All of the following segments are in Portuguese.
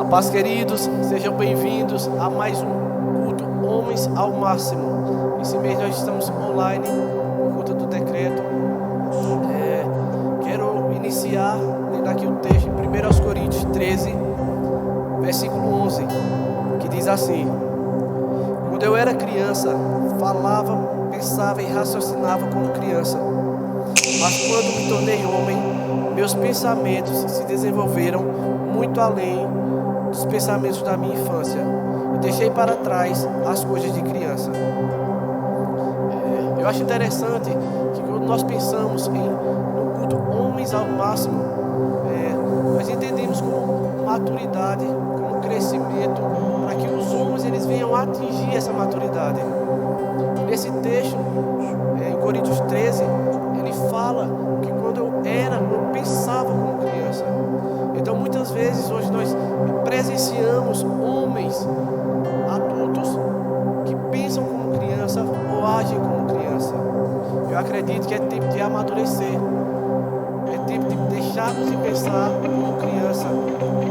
Paz, queridos, sejam bem-vindos a mais um culto Homens ao Máximo. Esse mês nós estamos online, por conta do decreto. Quero iniciar lendo aqui o texto em 1 Coríntios 13, versículo 11, que diz assim: quando eu era criança, falava, pensava e raciocinava como criança. Mas quando me tornei homem, meus pensamentos se desenvolveram muito além dos pensamentos da minha infância. E deixei para trás as coisas de criança. Eu acho interessante que quando nós pensamos no culto Homens ao Máximo, nós entendemos como maturidade, como crescimento, para que os homens eles venham a atingir essa maturidade. E nesse texto, em Coríntios 13, ele fala que quando eu pensava como criança. Então muitas vezes hoje nós presenciamos homens adultos que pensam como criança ou agem como criança. Eu acredito que é tempo de amadurecer, é tempo de deixarmos de pensar como criança,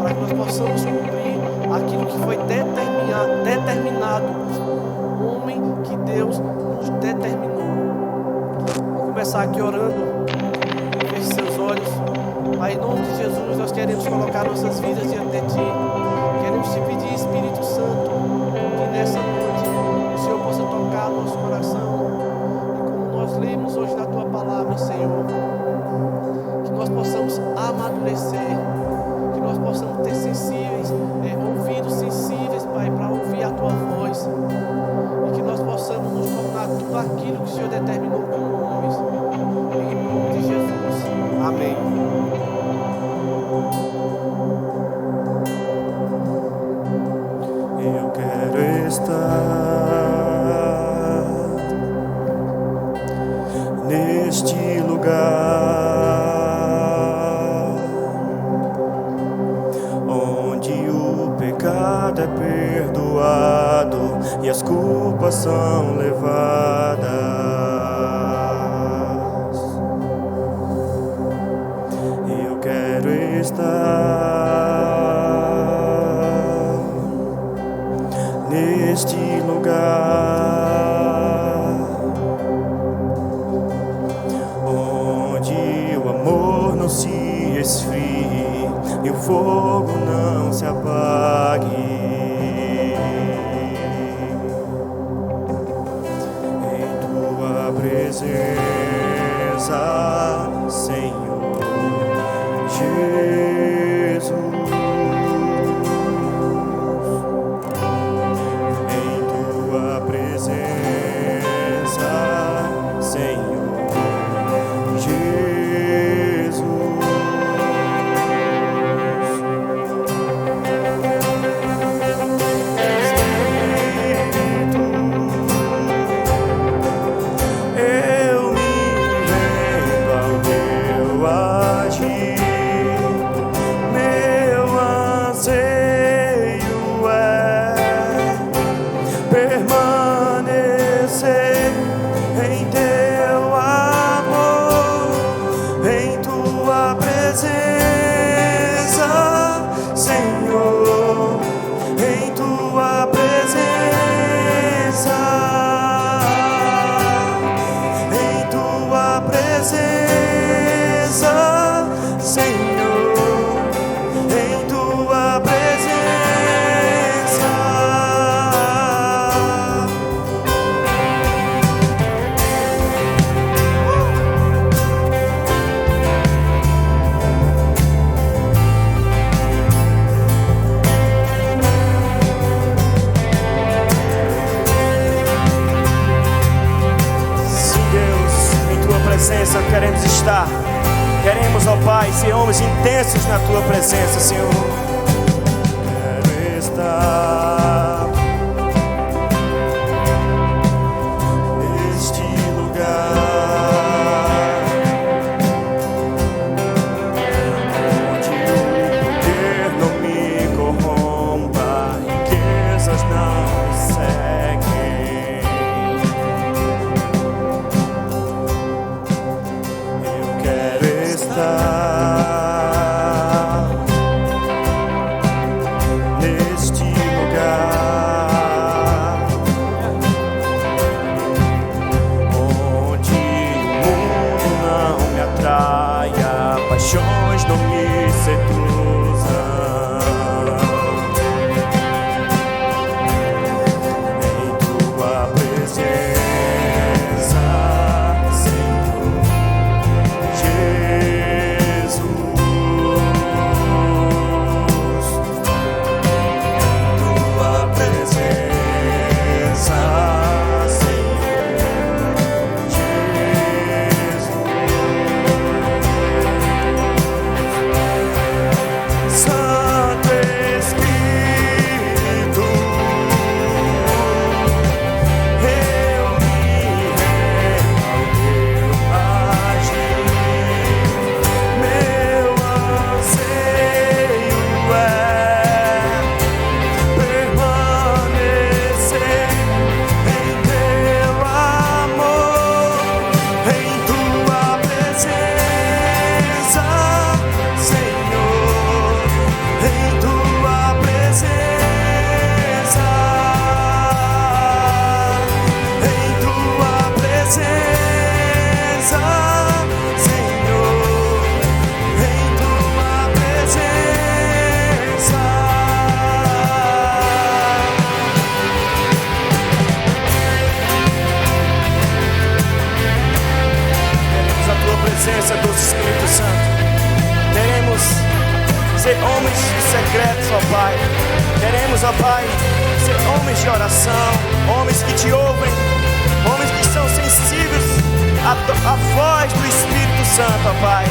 para que nós possamos cumprir aquilo que foi determinado, o homem que Deus nos determinou. Vou começar aqui orando. Feche seus olhos. Pai, em nome de Jesus, nós queremos colocar nossas vidas diante de Ti. Queremos Te pedir, Espírito Santo, que nessa noite o Senhor possa tocar nosso coração. E como nós lemos hoje na Tua palavra, Senhor, que nós possamos amadurecer, que nós possamos ter ouvidos sensíveis, Pai, para ouvir a Tua voz. E que nós possamos nos tornar tudo aquilo que o Senhor determinou como homens. Em nome de Jesus. Amém. Eu quero estar neste lugar onde o pecado é perdoado e as culpas são levadas. Eu quero estar neste lugar onde o amor não se esfrie e o fogo não se apague. Em tua presença, Senhor Jesus. Queremos estar, queremos, ó Pai, ser homens intensos na Tua presença, Senhor. Quero estar neste lugar onde o poder não me corrompa, riquezas não me seguem. Eu quero estar secretos, ó Pai. Queremos, ó Pai, ser homens de oração, homens que te ouvem, homens que são sensíveis à voz do Espírito Santo, ó Pai.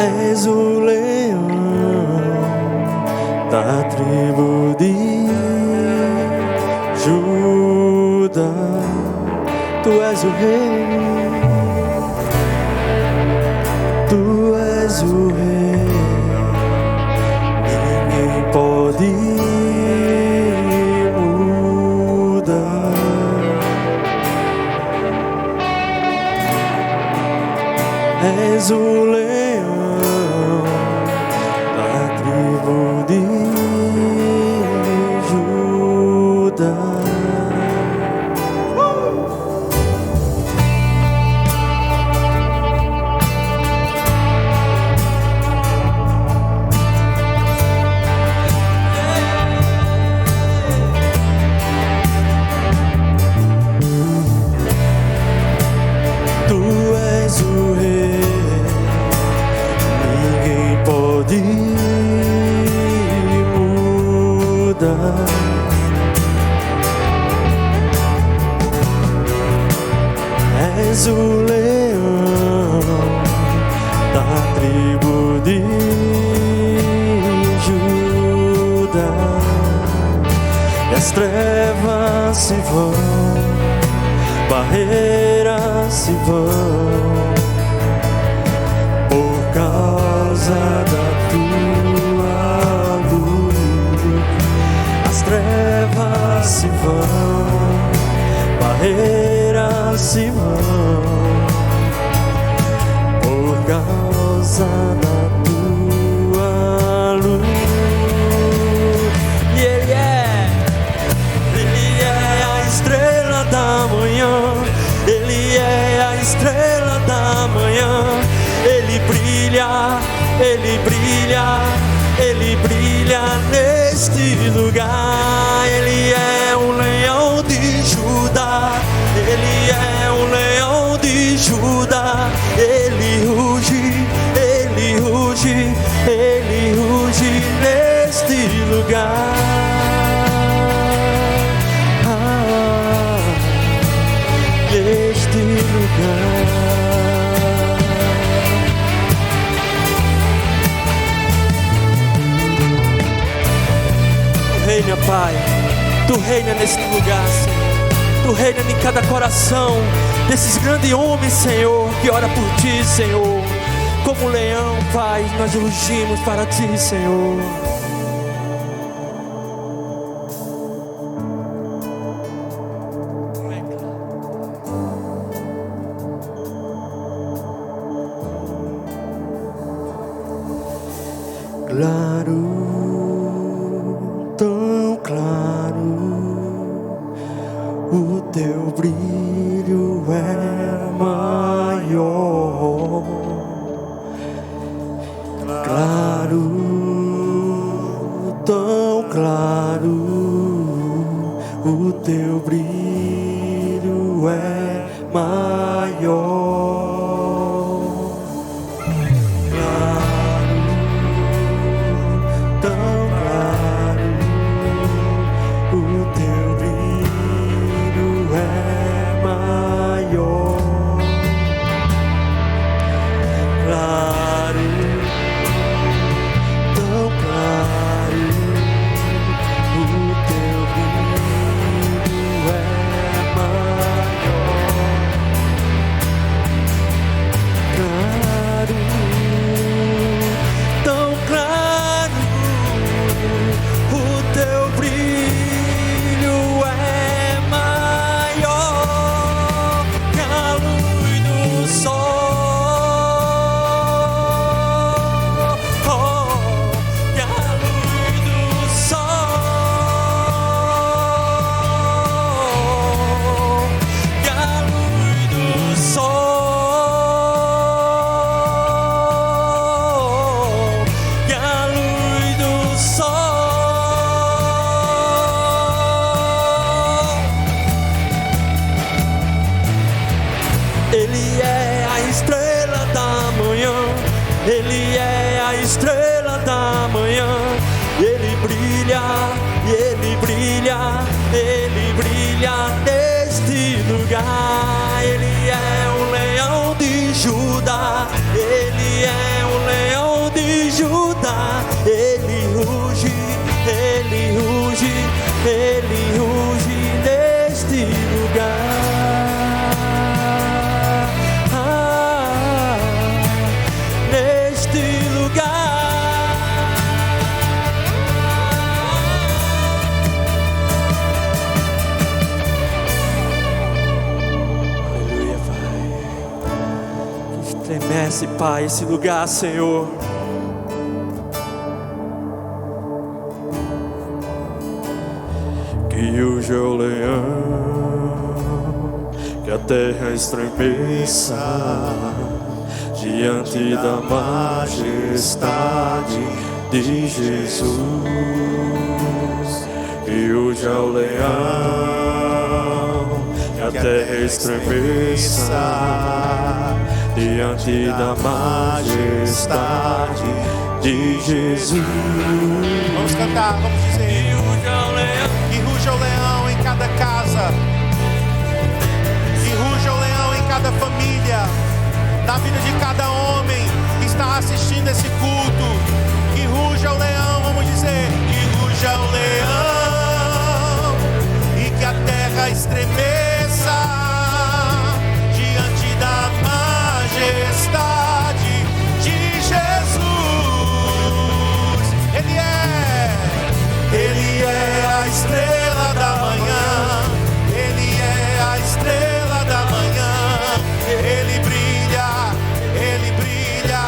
És o leão da tribo de Judá. Tu és o rei, tu és o rei. Ninguém pode mudar. És o leão da tribo de Judá. És o leão da tribo de Judá. E as trevas se vão, barreiras se vão, por causa da tua luz. As trevas se vão, barreiras se vão, por causa da tua luz. E Ele é a estrela da manhã, Ele é a estrela da manhã. Ele brilha, Ele brilha, Ele brilha neste lugar. Ele é o leão de Judá, Ele é o leão de Judá. Ele ruge, Ele ruge, Ele ruge neste lugar. Neste lugar. reina, Pai. Tu reina nesse lugar, Senhor. Tu reina em cada coração desses grandes homens, Senhor, que ora por Ti, Senhor. Como leão, Pai, nós rugimos para Ti, Senhor. Claro, tão claro, o Teu brilho é maior. Claro, tão claro, o Teu brilho é maior. Ele é a estrela da manhã. Ele brilha, Ele brilha, Ele brilha neste lugar. Ele é o leão de Judá. Ele é o leão de Judá. Ele ruge, Ele ruge, Ele ruge neste lugar. Estremece, Pai, esse lugar, Senhor. Que ruja o leão, que a terra estremeça diante da majestade de Jesus. Que ruja o leão, que a terra estremeça diante da majestade de Jesus. Vamos cantar, vamos dizer: que ruja o leão em cada casa, que ruja o leão em cada família, na vida de cada homem que está assistindo esse culto. Que ruja o leão, vamos dizer: que ruja o leão e que a terra estremeça diante da majestade de Jesus. Ele é a estrela da manhã. Ele é a estrela da manhã. Ele brilha, Ele brilha,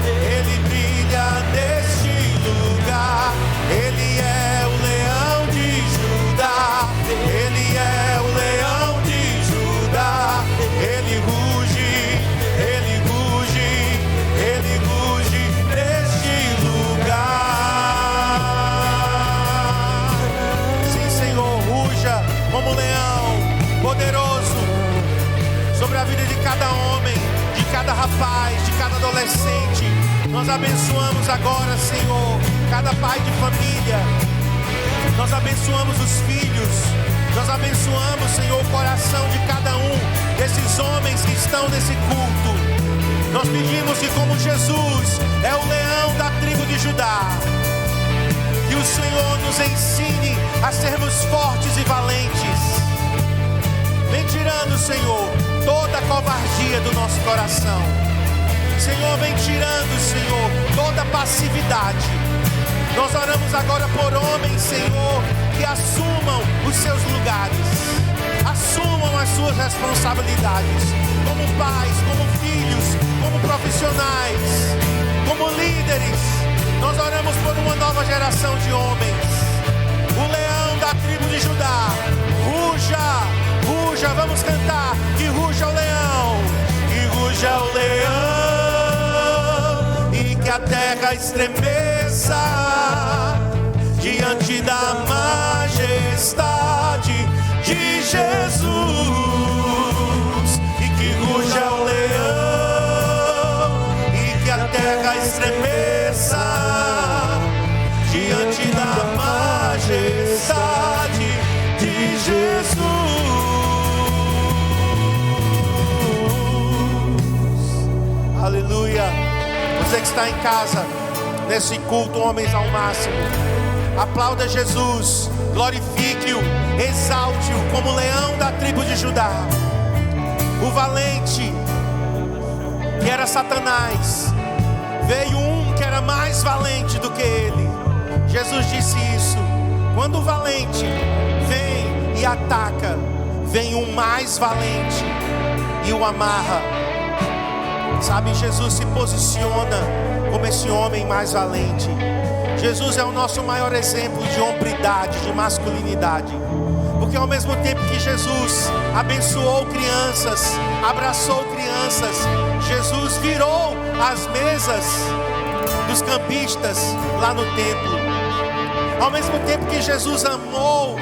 Ele brilha neste lugar. Ele é o leão de Judá. Ele é o leão de Judá. Ele ruge, Ele ruge, Ele ruge neste lugar. Sim, Senhor, ruja como leão poderoso sobre a vida de cada homem, de cada rapaz, de cada adolescente. Nós abençoamos agora, Senhor, cada pai de família. Nós abençoamos os filhos. Nós abençoamos, Senhor, o coração de cada um desses homens que estão nesse culto. Nós pedimos que, como Jesus é o leão da tribo de Judá, que o Senhor nos ensine a sermos fortes e valentes. Vem tirando, Senhor, toda a covardia do nosso coração. Senhor, vem tirando, Senhor, toda a passividade. Nós oramos agora por homens, Senhor, que assumam os seus lugares, assumam as suas responsabilidades, como pais, como filhos, como profissionais, como líderes. Nós oramos por uma nova geração de homens. O leão da tribo de Judá, ruja, ruja, vamos cantar, que ruja o leão, que ruja o leão, e que a terra estremeça diante da majestade de Jesus, e que ruja o leão, e que a terra estremeça diante da majestade de Jesus. Aleluia. Você que está em casa, nesse culto Homens ao Máximo, aplauda Jesus, glorifique-o, exalte-o como leão da tribo de Judá. O valente, que era Satanás, veio um que era mais valente do que ele. Jesus disse isso: quando o valente vem e ataca, vem um mais valente e o amarra. Sabe, Jesus se posiciona como esse homem mais valente. Jesus é o nosso maior exemplo de hombridade, de masculinidade. Porque ao mesmo tempo que Jesus abençoou crianças, abraçou crianças, Jesus virou as mesas dos campistas lá no templo. Ao mesmo tempo que Jesus amou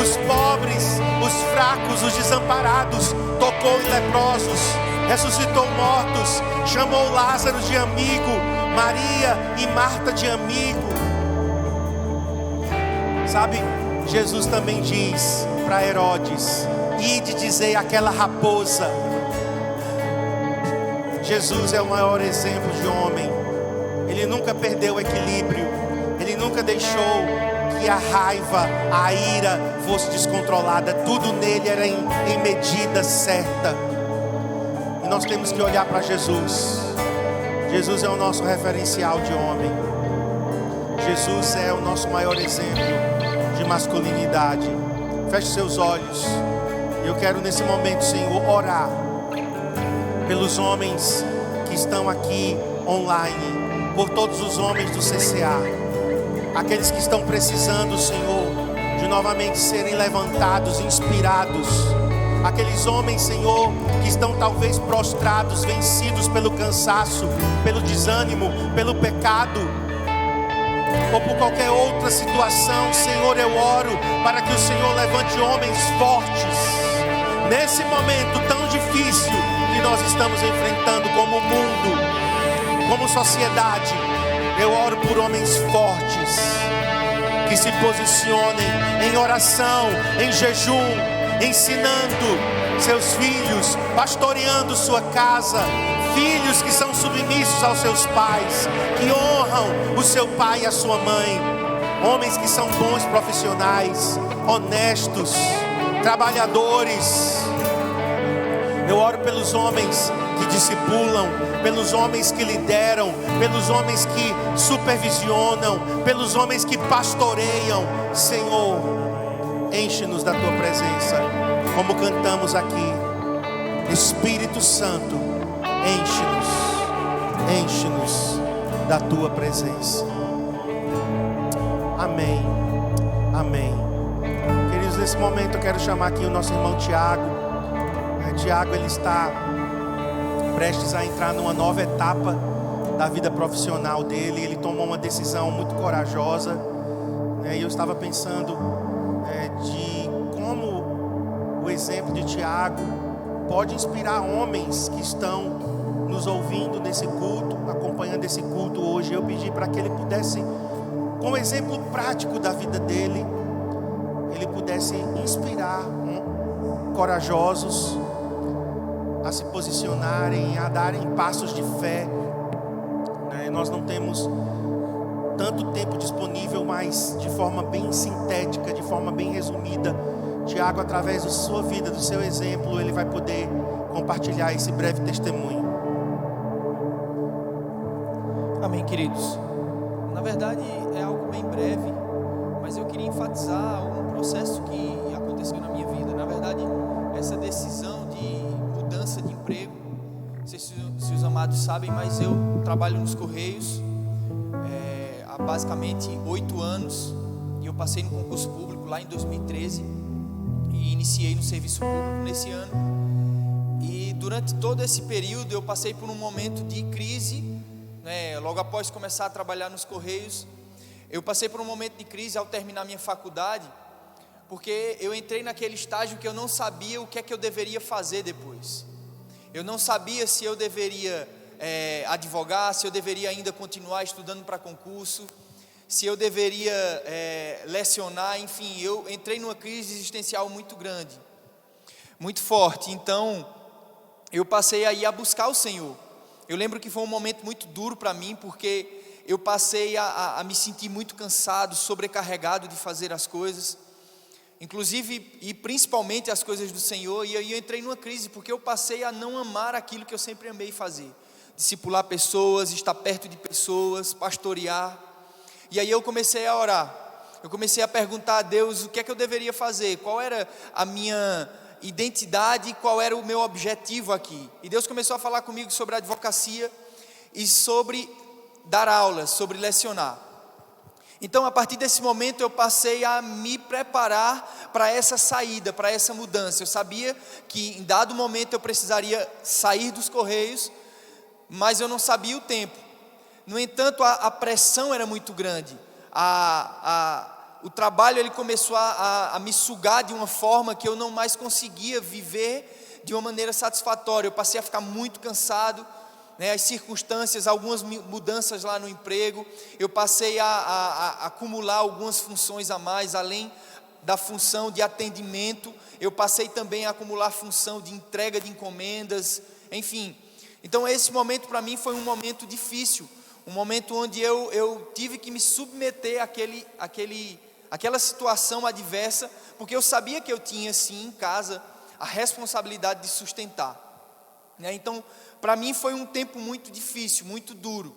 os pobres, os fracos, os desamparados, tocou em leprosos, ressuscitou mortos, chamou Lázaro de amigo, Maria e Marta de amigo. Sabe, Jesus também diz para Herodes: ide dizer àquela raposa. Jesus é o maior exemplo de homem. Ele nunca perdeu o equilíbrio. Ele nunca deixou que a raiva, a ira fosse descontrolada. Tudo nele era em medida certa. E nós temos que olhar para Jesus. Jesus é o nosso referencial de homem. Jesus é o nosso maior exemplo de masculinidade. Feche seus olhos. Eu quero nesse momento, Senhor, orar pelos homens que estão aqui online, por todos os homens do CCA, aqueles que estão precisando, Senhor, de novamente serem levantados, inspirados. Aqueles homens, Senhor, que estão talvez prostrados, vencidos pelo cansaço, pelo desânimo, pelo pecado, ou por qualquer outra situação. Senhor, eu oro para que o Senhor levante homens fortes nesse momento tão difícil que nós estamos enfrentando como mundo, como sociedade. Eu oro por homens fortes que se posicionem em oração, em jejum, ensinando seus filhos, pastoreando sua casa. Filhos que são submissos aos seus pais, que honram o seu pai e a sua mãe. Homens que são bons profissionais, honestos, trabalhadores. Eu oro pelos homens que discipulam, pelos homens que lideram, pelos homens que supervisionam, pelos homens que pastoreiam. Senhor, enche-nos da tua presença, como cantamos aqui. Espírito Santo, enche-nos da tua presença. Amém, amém. Queridos, nesse momento eu quero chamar aqui o nosso irmão Tiago. Tiago, ele está prestes a entrar numa nova etapa da vida profissional dele. Ele tomou uma decisão muito corajosa, e eu estava pensando de como o exemplo de Tiago pode inspirar homens que estão nos ouvindo nesse culto, acompanhando esse culto hoje. Eu pedi para que ele pudesse, com o exemplo prático da vida dele, ele pudesse inspirar corajosos a se posicionarem, a darem passos de fé. Nós não temos tanto tempo disponível, mas de forma bem sintética, de forma bem resumida. Tiago, através da sua vida, do seu exemplo, ele vai poder compartilhar esse breve testemunho. Amém, queridos. Na verdade é algo bem breve, mas eu queria enfatizar um processo que aconteceu na minha vida. Na verdade, essa decisão de mudança de emprego, não sei se os amados sabem, mas eu trabalho nos Correios há basicamente 8 anos, e eu passei no concurso público lá em 2013 e iniciei no serviço público nesse ano. E durante todo esse período eu passei por um momento de crise, logo após começar a trabalhar nos Correios. Eu passei por um momento de crise ao terminar minha faculdade, porque eu entrei naquele estágio que eu não sabia o que é que eu deveria fazer depois. Eu não sabia se eu deveria advogar, se eu deveria ainda continuar estudando para concurso, se eu deveria lecionar, enfim, eu entrei numa crise existencial muito grande, muito forte. Então, eu passei aí a buscar o Senhor. Eu lembro que foi um momento muito duro para mim, porque eu passei a me sentir muito cansado, sobrecarregado de fazer as coisas, inclusive e principalmente as coisas do Senhor, e aí eu entrei numa crise, porque eu passei a não amar aquilo que eu sempre amei fazer: discipular pessoas, estar perto de pessoas, pastorear. E aí eu comecei a orar, eu comecei a perguntar a Deus o que é que eu deveria fazer, qual era a minha identidade, qual era o meu objetivo aqui. E Deus começou a falar comigo sobre a advocacia e sobre dar aulas, sobre lecionar. Então, a partir desse momento eu passei a me preparar para essa saída, para essa mudança. Eu sabia que em dado momento eu precisaria sair dos Correios, mas eu não sabia o tempo. No entanto, a pressão era muito grande. O trabalho ele começou a me sugar de uma forma que eu não mais conseguia viver de uma maneira satisfatória. Eu passei a ficar muito cansado, as circunstâncias, algumas mudanças lá no emprego. Eu passei a acumular algumas funções a mais, além da função de atendimento. Eu passei também a acumular função de entrega de encomendas, enfim. Então esse momento para mim foi um momento difícil, um momento onde eu tive que me submeter àquela situação adversa, porque eu sabia que eu tinha sim em casa a responsabilidade de sustentar. Então para mim foi um tempo muito difícil, muito duro,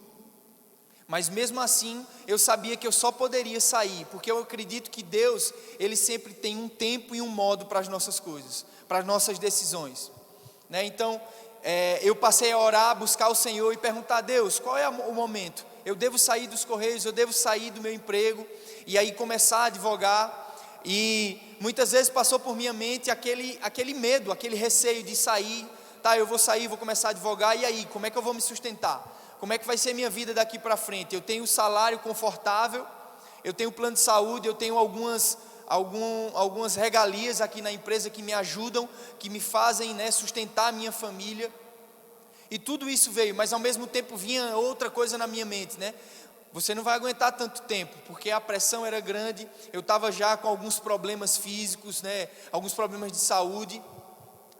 mas mesmo assim eu sabia que eu só poderia sair, porque eu acredito que Deus, Ele sempre tem um tempo e um modo para as nossas coisas, para as nossas decisões. Então eu passei a orar, a buscar o Senhor e perguntar a Deus, qual é o momento? Eu devo sair dos Correios, eu devo sair do meu emprego e aí começar a advogar? E muitas vezes passou por minha mente aquele medo, aquele receio de sair. Tá, eu vou sair, vou começar a advogar, e aí, como é que eu vou me sustentar? Como é que vai ser minha vida daqui para frente? Eu tenho um salário confortável, eu tenho plano de saúde, eu tenho algumas regalias aqui na empresa que me ajudam, que me fazem sustentar a minha família. E tudo isso veio, mas ao mesmo tempo vinha outra coisa na minha mente, Você não vai aguentar tanto tempo, porque a pressão era grande, eu estava já com alguns problemas físicos, alguns problemas de saúde,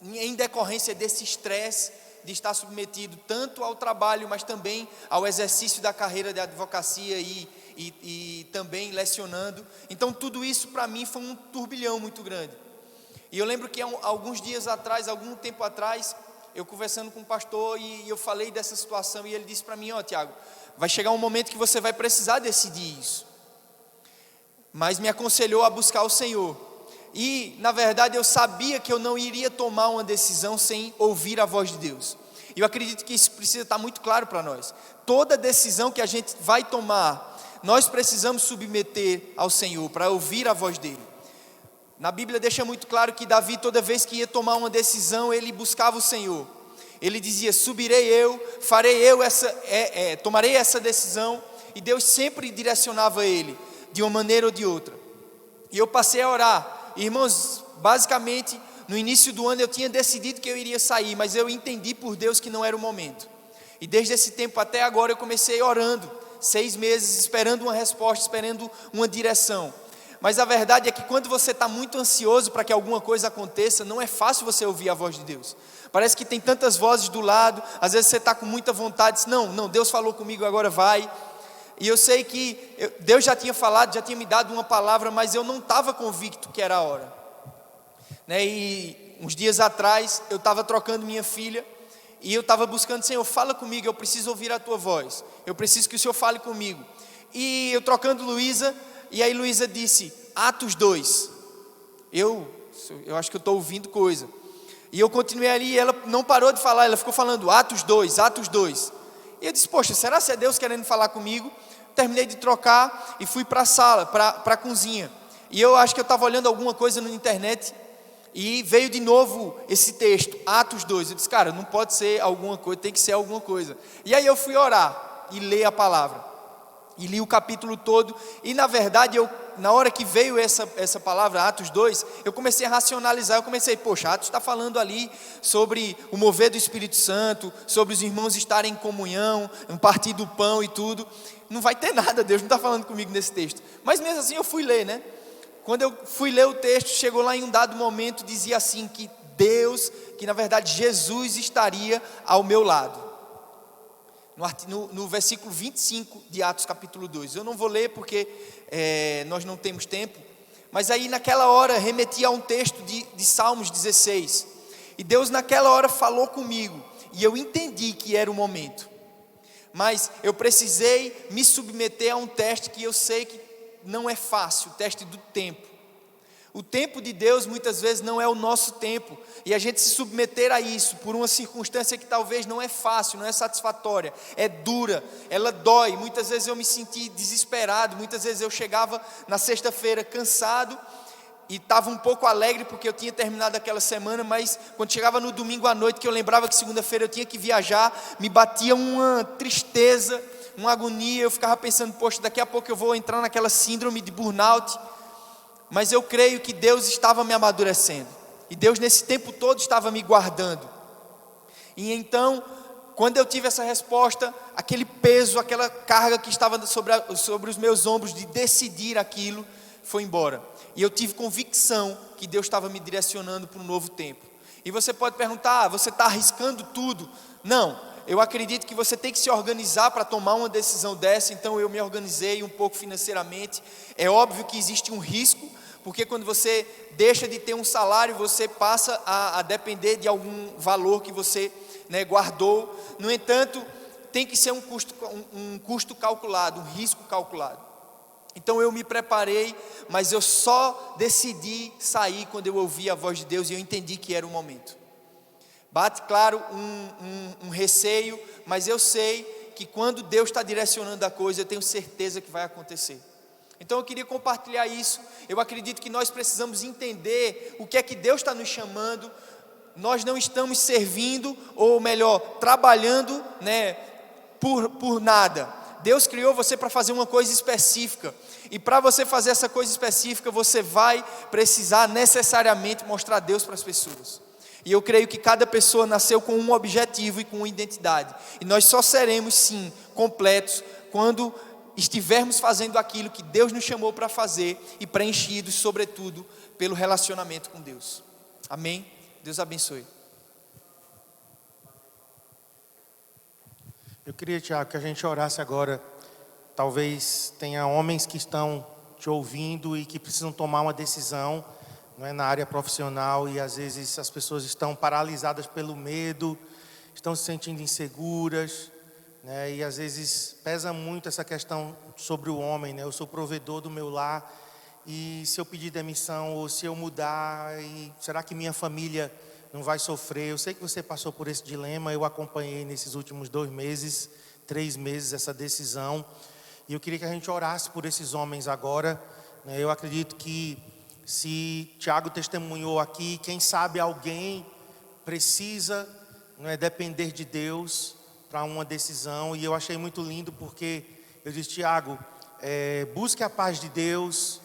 em decorrência desse estresse de estar submetido tanto ao trabalho, mas também ao exercício da carreira de advocacia e também lecionando. Então tudo isso para mim foi um turbilhão muito grande. E eu lembro que alguns dias atrás, algum tempo atrás, eu conversando com um pastor e eu falei dessa situação e ele disse para mim: Tiago, vai chegar um momento que você vai precisar decidir isso. Mas me aconselhou a buscar o Senhor. E na verdade eu sabia que eu não iria tomar uma decisão sem ouvir a voz de Deus. E eu acredito que isso precisa estar muito claro para nós. Toda decisão que a gente vai tomar, nós precisamos submeter ao Senhor para ouvir a voz dele. Na Bíblia deixa muito claro que Davi, toda vez que ia tomar uma decisão, ele buscava o Senhor. Ele dizia: subirei eu, tomarei essa decisão. E Deus sempre direcionava ele de uma maneira ou de outra. E eu passei a orar. Irmãos, basicamente no início do ano eu tinha decidido que eu iria sair, mas eu entendi por Deus que não era o momento. E desde esse tempo até agora eu comecei orando, 6 meses, esperando uma resposta, esperando uma direção. Mas a verdade é que quando você está muito ansioso para que alguma coisa aconteça, não é fácil você ouvir a voz de Deus. Parece que tem tantas vozes do lado, às vezes você está com muita vontade, diz, não, Deus falou comigo, agora vai. E eu sei que Deus já tinha falado, já tinha me dado uma palavra, mas eu não estava convicto que era a hora, né? E uns dias atrás eu estava trocando minha filha e eu estava buscando: Senhor, fala comigo, eu preciso ouvir a tua voz, eu preciso que o Senhor fale comigo. E eu trocando Luísa, e aí Luísa disse: Atos 2. Eu acho que eu estou ouvindo coisa. E eu continuei ali e ela não parou de falar, ela ficou falando Atos 2, Atos 2. E eu disse: poxa, será que é Deus querendo falar comigo? Terminei de trocar e fui para a sala, para a cozinha. E eu acho que eu estava olhando alguma coisa na internet e veio de novo esse texto, Atos 2. Eu disse: cara, não pode ser alguma coisa, tem que ser alguma coisa. E aí eu fui orar e ler a palavra. E li o capítulo todo. E na verdade, na hora que veio essa palavra, Atos 2, eu comecei a racionalizar. Eu comecei: poxa, Atos está falando ali sobre o mover do Espírito Santo, sobre os irmãos estarem em comunhão, um partir do pão e tudo. Não vai ter nada, Deus não está falando comigo nesse texto. Mas mesmo assim eu fui ler, né? Quando eu fui ler o texto, chegou lá em um dado momento, dizia assim que Deus, que na verdade Jesus estaria ao meu lado. No versículo 25 de Atos capítulo 2. Eu não vou ler porque nós não temos tempo. Mas aí naquela hora remetia a um texto de Salmos 16. E Deus naquela hora falou comigo. E eu entendi que era o momento. Mas eu precisei me submeter a um teste que eu sei que não é fácil, o teste do tempo. O tempo de Deus muitas vezes não é o nosso tempo. E a gente se submeter a isso por uma circunstância que talvez não é fácil, não é satisfatória, é dura, ela dói. Muitas vezes eu me senti desesperado, muitas vezes eu chegava na sexta-feira cansado e estava um pouco alegre porque eu tinha terminado aquela semana, mas quando chegava no domingo à noite, que eu lembrava que segunda-feira eu tinha que viajar, me batia uma tristeza, uma agonia. Eu ficava pensando: poxa, daqui a pouco eu vou entrar naquela síndrome de burnout. Mas eu creio que Deus estava me amadurecendo, e Deus nesse tempo todo estava me guardando. E então, quando eu tive essa resposta, aquele peso, aquela carga que estava sobre os meus ombros de decidir aquilo, foi embora. E eu tive convicção que Deus estava me direcionando para um novo tempo. E você pode perguntar: você está arriscando tudo? Não, eu acredito que você tem que se organizar para tomar uma decisão dessa. Então eu me organizei um pouco financeiramente. É óbvio que existe um risco, porque quando você deixa de ter um salário, você passa a depender de algum valor que você, guardou. No entanto, tem que ser um custo calculado, um risco calculado. Então eu me preparei, mas eu só decidi sair quando eu ouvi a voz de Deus e eu entendi que era o momento. Bate, claro, um receio, mas eu sei que quando Deus está direcionando a coisa, eu tenho certeza que vai acontecer. Então eu queria compartilhar isso. Eu acredito que nós precisamos entender o que é que Deus está nos chamando. Nós não estamos servindo, ou melhor, trabalhando, por nada. Deus criou você para fazer uma coisa específica. E para você fazer essa coisa específica, você vai precisar necessariamente mostrar Deus para as pessoas. E eu creio que cada pessoa nasceu com um objetivo e com uma identidade. E nós só seremos, sim, completos quando estivermos fazendo aquilo que Deus nos chamou para fazer e preenchidos, sobretudo, pelo relacionamento com Deus. Amém? Deus abençoe. Eu queria, Tiago, que a gente orasse agora. Talvez tenha homens que estão te ouvindo e que precisam tomar uma decisão, na área profissional, e às vezes as pessoas estão paralisadas pelo medo, estão se sentindo inseguras, e às vezes pesa muito essa questão sobre o homem, eu sou provedor do meu lar, e se eu pedir demissão ou se eu mudar, será que minha família não vai sofrer? Eu sei que você passou por esse dilema, eu acompanhei nesses últimos 2 meses, 3 meses essa decisão, e eu queria que a gente orasse por esses homens agora. Eu acredito que se Tiago testemunhou aqui, quem sabe alguém precisa depender de Deus para uma decisão. E eu achei muito lindo porque eu disse: Tiago, busque a paz de Deus,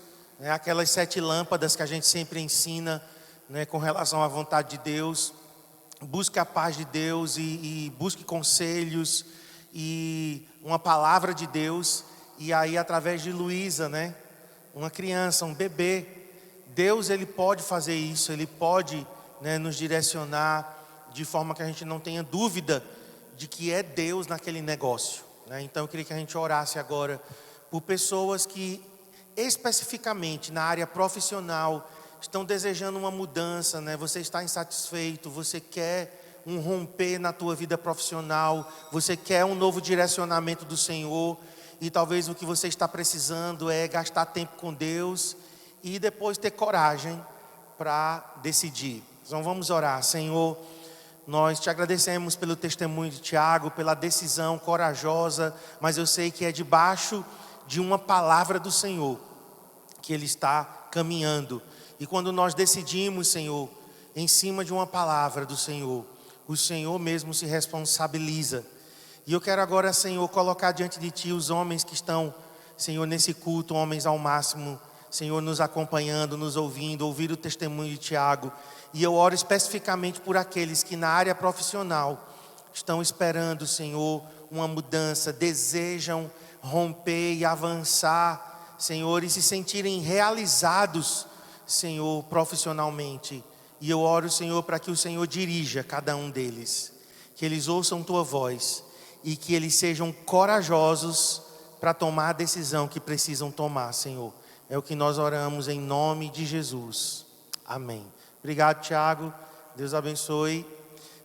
aquelas 7 lâmpadas que a gente sempre ensina, com relação à vontade de Deus. Busque a paz de Deus e busque conselhos e uma palavra de Deus. E aí, através de Luísa, uma criança, um bebê, Deus, Ele pode fazer isso, Ele pode nos direcionar de forma que a gente não tenha dúvida de que é Deus naquele negócio. né? Então eu queria que a gente orasse agora por pessoas que especificamente na área profissional estão desejando uma mudança, né? Você está insatisfeito, você quer um romper na tua vida profissional, você quer um novo direcionamento do Senhor, e talvez o que você está precisando é gastar tempo com Deus e depois ter coragem para decidir. Então vamos orar. Senhor, nós te agradecemos pelo testemunho de Tiago, pela decisão corajosa, mas eu sei que é debaixo de uma palavra do Senhor que ele está caminhando. E quando nós decidimos, Senhor, em cima de uma palavra do Senhor, o Senhor mesmo se responsabiliza. E eu quero agora, Senhor, colocar diante de Ti os homens que estão, Senhor, nesse culto, homens ao máximo, Senhor, nos acompanhando, nos ouvindo, ouvir o testemunho de Tiago. E eu oro especificamente por aqueles que na área profissional estão esperando, Senhor, uma mudança, desejam romper e avançar, Senhor, e se sentirem realizados, Senhor, profissionalmente. E eu oro, Senhor, para que o Senhor dirija cada um deles, que eles ouçam Tua voz e que eles sejam corajosos para tomar a decisão que precisam tomar, Senhor. É o que nós oramos em nome de Jesus. Amém. Obrigado, Tiago. Deus abençoe.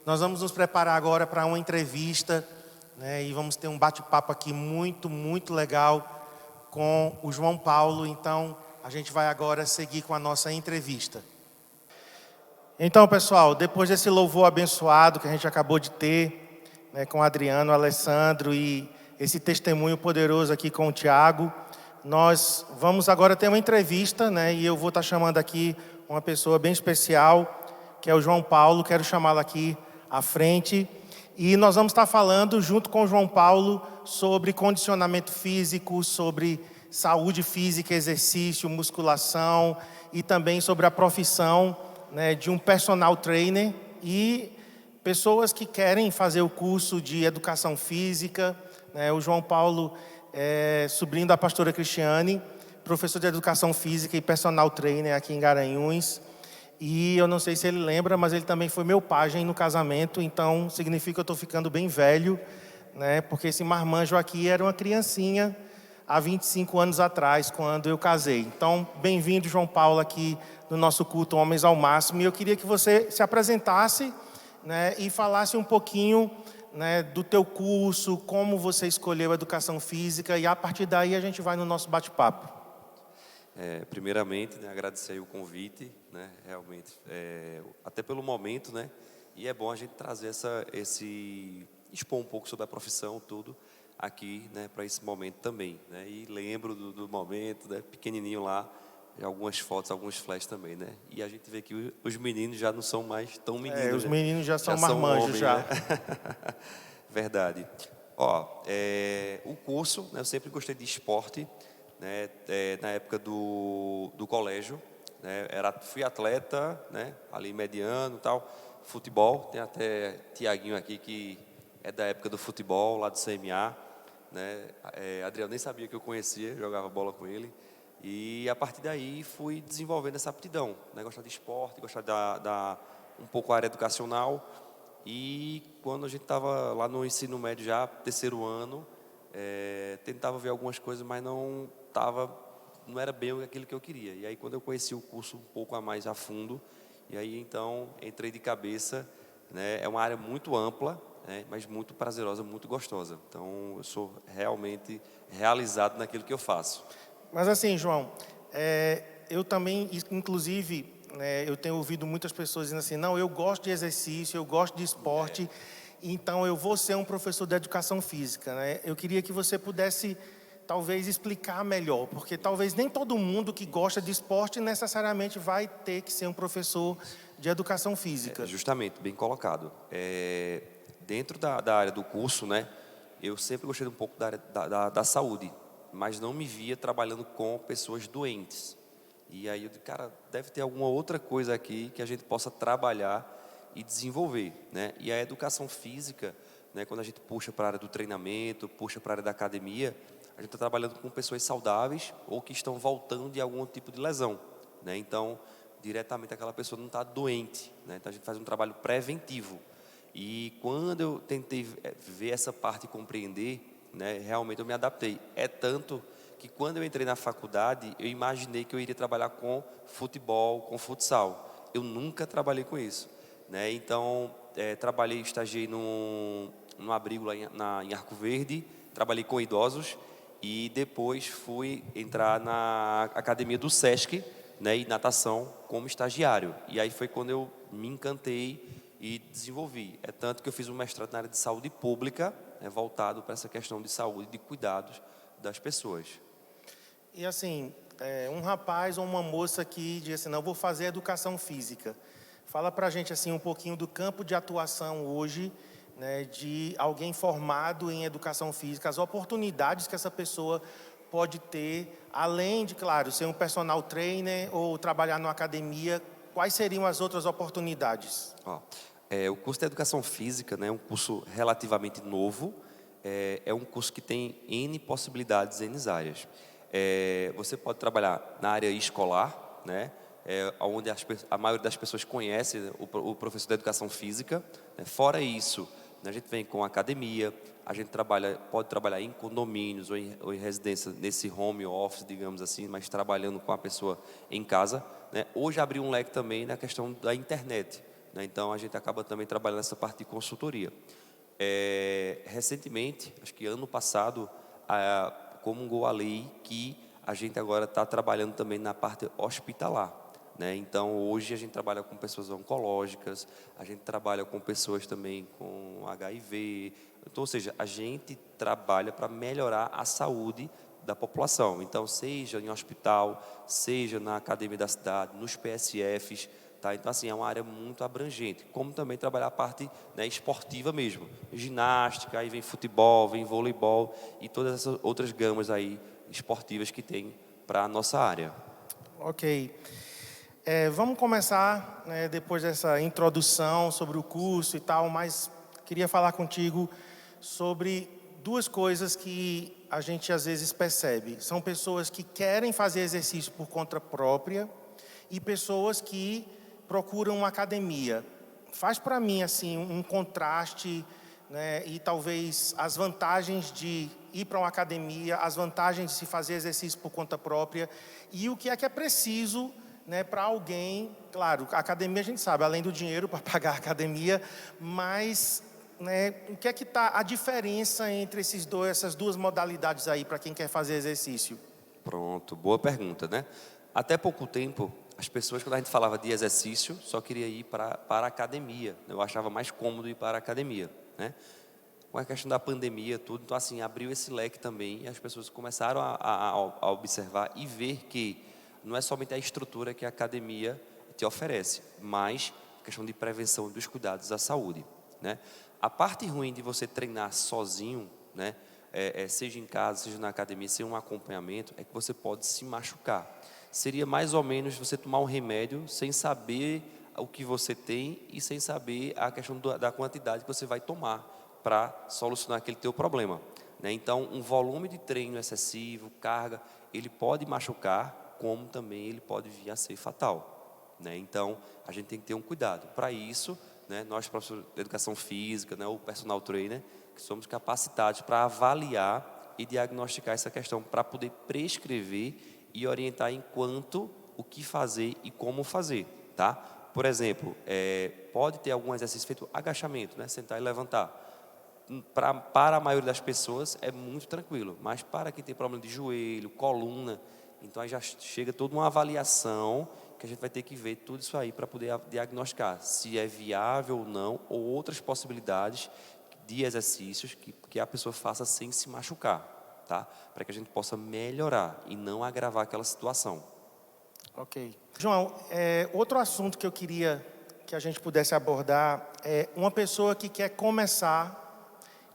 Nós vamos nos preparar agora para uma entrevista, né, e vamos ter um bate-papo aqui muito, muito legal com o João Paulo. Então, a gente vai agora seguir com a nossa entrevista. Então, pessoal, depois desse louvor abençoado que a gente acabou de ter, né, com o Adriano, o Alessandro e esse testemunho poderoso aqui com o Tiago, nós vamos agora ter uma entrevista, né, e eu vou estar chamando aqui uma pessoa bem especial, que é o João Paulo. Quero chamá-lo aqui à frente. E nós vamos estar falando junto com o João Paulo sobre condicionamento físico, sobre saúde física, exercício, musculação e também sobre a profissão, né, de um personal trainer e pessoas que querem fazer o curso de educação física, né? O João Paulo é sobrinho da pastora Cristiane, professor de educação física e personal trainer aqui em Garanhuns. E eu não sei se ele lembra, mas ele também foi meu pajem no casamento, então significa que eu estou ficando bem velho, né? Porque esse marmanjo aqui era uma criancinha há 25 anos atrás, quando eu casei. Então, bem-vindo, João Paulo, aqui no nosso culto Homens ao Máximo. E eu queria que você se apresentasse, né, e falasse um pouquinho, né, do teu curso, como você escolheu a educação física, e a partir daí a gente vai no nosso bate-papo. Primeiramente, né, agradecer aí o convite, né, realmente, até pelo momento, né, e é bom a gente trazer expor um pouco sobre a profissão, tudo, aqui, né, para esse momento também, né, e lembro do momento, né, pequenininho lá, algumas fotos, alguns flashes também, né, e a gente vê que os meninos já não são mais tão meninos, os né? meninos já são marmanjos, homens, já. Né? Verdade. O curso, né, eu sempre gostei de esporte, né, na época do colégio, né, fui atleta, né, ali mediano e tal, futebol, tem até Tiaguinho aqui que é da época do futebol, lá do CMA, né, Adriano nem sabia que eu conhecia, jogava bola com ele, e a partir daí fui desenvolvendo essa aptidão, né, gostar de esporte, gostar da um pouco a área educacional, e quando a gente estava lá no ensino médio já, terceiro ano, tentava ver algumas coisas, mas não era bem aquilo que eu queria. E aí quando eu conheci o curso um pouco a mais a fundo, e aí então entrei de cabeça, né? É uma área muito ampla, né? Mas muito prazerosa, muito gostosa. Então eu sou realmente realizado naquilo que eu faço. Mas assim, João, eu também, inclusive, né, eu tenho ouvido muitas pessoas dizendo assim, não, eu gosto de exercício, eu gosto de esporte, então eu vou ser um professor de educação física, né? Eu queria que você pudesse talvez explicar melhor, porque talvez nem todo mundo que gosta de esporte necessariamente vai ter que ser um professor de educação física. Justamente, bem colocado. Dentro da área do curso, né, eu sempre gostei um pouco da área da saúde, mas não me via trabalhando com pessoas doentes. E aí eu disse, cara, deve ter alguma outra coisa aqui que a gente possa trabalhar e desenvolver, né? E a educação física, né, quando a gente puxa para a área do treinamento, puxa para a área da academia, a gente está trabalhando com pessoas saudáveis ou que estão voltando de algum tipo de lesão, né? Então, diretamente aquela pessoa não está doente, né? Então a gente faz um trabalho preventivo. E quando eu tentei ver essa parte e compreender, né? Realmente eu me adaptei. É tanto que quando eu entrei na faculdade, eu imaginei que eu iria trabalhar com futebol, com futsal. Eu nunca trabalhei com isso, né? Então, estagiei num abrigo lá em Arco Verde, trabalhei com idosos e depois fui entrar na academia do Sesc, né, e natação como estagiário. E aí foi quando eu me encantei e desenvolvi. É tanto que eu fiz um mestrado na área de saúde pública, né, voltado para essa questão de saúde e de cuidados das pessoas. E assim, um rapaz ou uma moça que diz assim, não, eu vou fazer educação física. Fala para a gente assim, um pouquinho do campo de atuação hoje, né, de alguém formado em educação física, as oportunidades que essa pessoa pode ter, além de, claro, ser um personal trainer ou trabalhar numa academia, quais seriam as outras oportunidades? O curso de Educação Física, né, é um curso relativamente novo, é um curso que tem N possibilidades, N áreas. Você pode trabalhar na área escolar, né, onde a maioria das pessoas conhece o professor de Educação Física. Né. Fora isso, né, a gente vem com academia, a gente pode trabalhar em condomínios ou em residência, nesse home office, digamos assim, mas trabalhando com a pessoa em casa. Né. Hoje abriu um leque também na questão da internet, né, então a gente acaba também trabalhando nessa parte de consultoria. Recentemente, acho que ano passado, comungou a lei que a gente agora está trabalhando também na parte hospitalar. Né? Então, hoje a gente trabalha com pessoas oncológicas, a gente trabalha com pessoas também com HIV. Então, ou seja, a gente trabalha para melhorar a saúde da população. Então, seja em hospital, seja na academia da cidade, nos PSFs. Tá? Então, assim, é uma área muito abrangente. Como também trabalhar a parte, né, esportiva mesmo. Ginástica, aí vem futebol, vem voleibol e todas essas outras gamas aí esportivas que tem para a nossa área. Ok. Vamos começar, né, depois dessa introdução sobre o curso e tal, mas queria falar contigo sobre duas coisas que a gente às vezes percebe. São pessoas que querem fazer exercício por conta própria e pessoas que procuram uma academia. Faz para mim assim um contraste, né, e talvez as vantagens de ir para uma academia, as vantagens de se fazer exercício por conta própria e o que é preciso, né, para alguém. Claro, a academia a gente sabe, além do dinheiro para pagar a academia, mas, né, o que é que está a diferença entre essas duas modalidades aí para quem quer fazer exercício? Pronto, boa pergunta, né? Até pouco tempo, as pessoas, quando a gente falava de exercício, só queria ir para a academia. Eu achava mais cômodo ir para a academia, né? Com a questão da pandemia, tudo, então assim, abriu esse leque também e as pessoas começaram a observar e ver que não é somente a estrutura que a academia te oferece, mas a questão de prevenção dos cuidados à saúde, né? A parte ruim de você treinar sozinho, né, seja em casa, seja na academia, sem um acompanhamento, é que você pode se machucar. Seria mais ou menos você tomar um remédio sem saber o que você tem e sem saber a questão da quantidade que você vai tomar para solucionar aquele teu problema, né? Então, um volume de treino excessivo, carga, ele pode machucar, como também ele pode vir a ser fatal, né? Então, a gente tem que ter um cuidado. Para isso, né, nós, professores de educação física, né, o personal trainer, que somos capacitados para avaliar e diagnosticar essa questão, para poder prescrever e orientar enquanto o que fazer e como fazer, tá? Por exemplo, pode ter algum exercício feito agachamento, né, sentar e levantar. Para a maioria das pessoas é muito tranquilo, mas para quem tem problema de joelho, coluna, então aí já chega toda uma avaliação que a gente vai ter que ver tudo isso aí para poder diagnosticar se é viável ou não, ou outras possibilidades de exercícios que a pessoa faça sem se machucar, tá? Para que a gente possa melhorar e não agravar aquela situação. Ok. João, outro assunto que eu queria que a gente pudesse abordar é uma pessoa que quer começar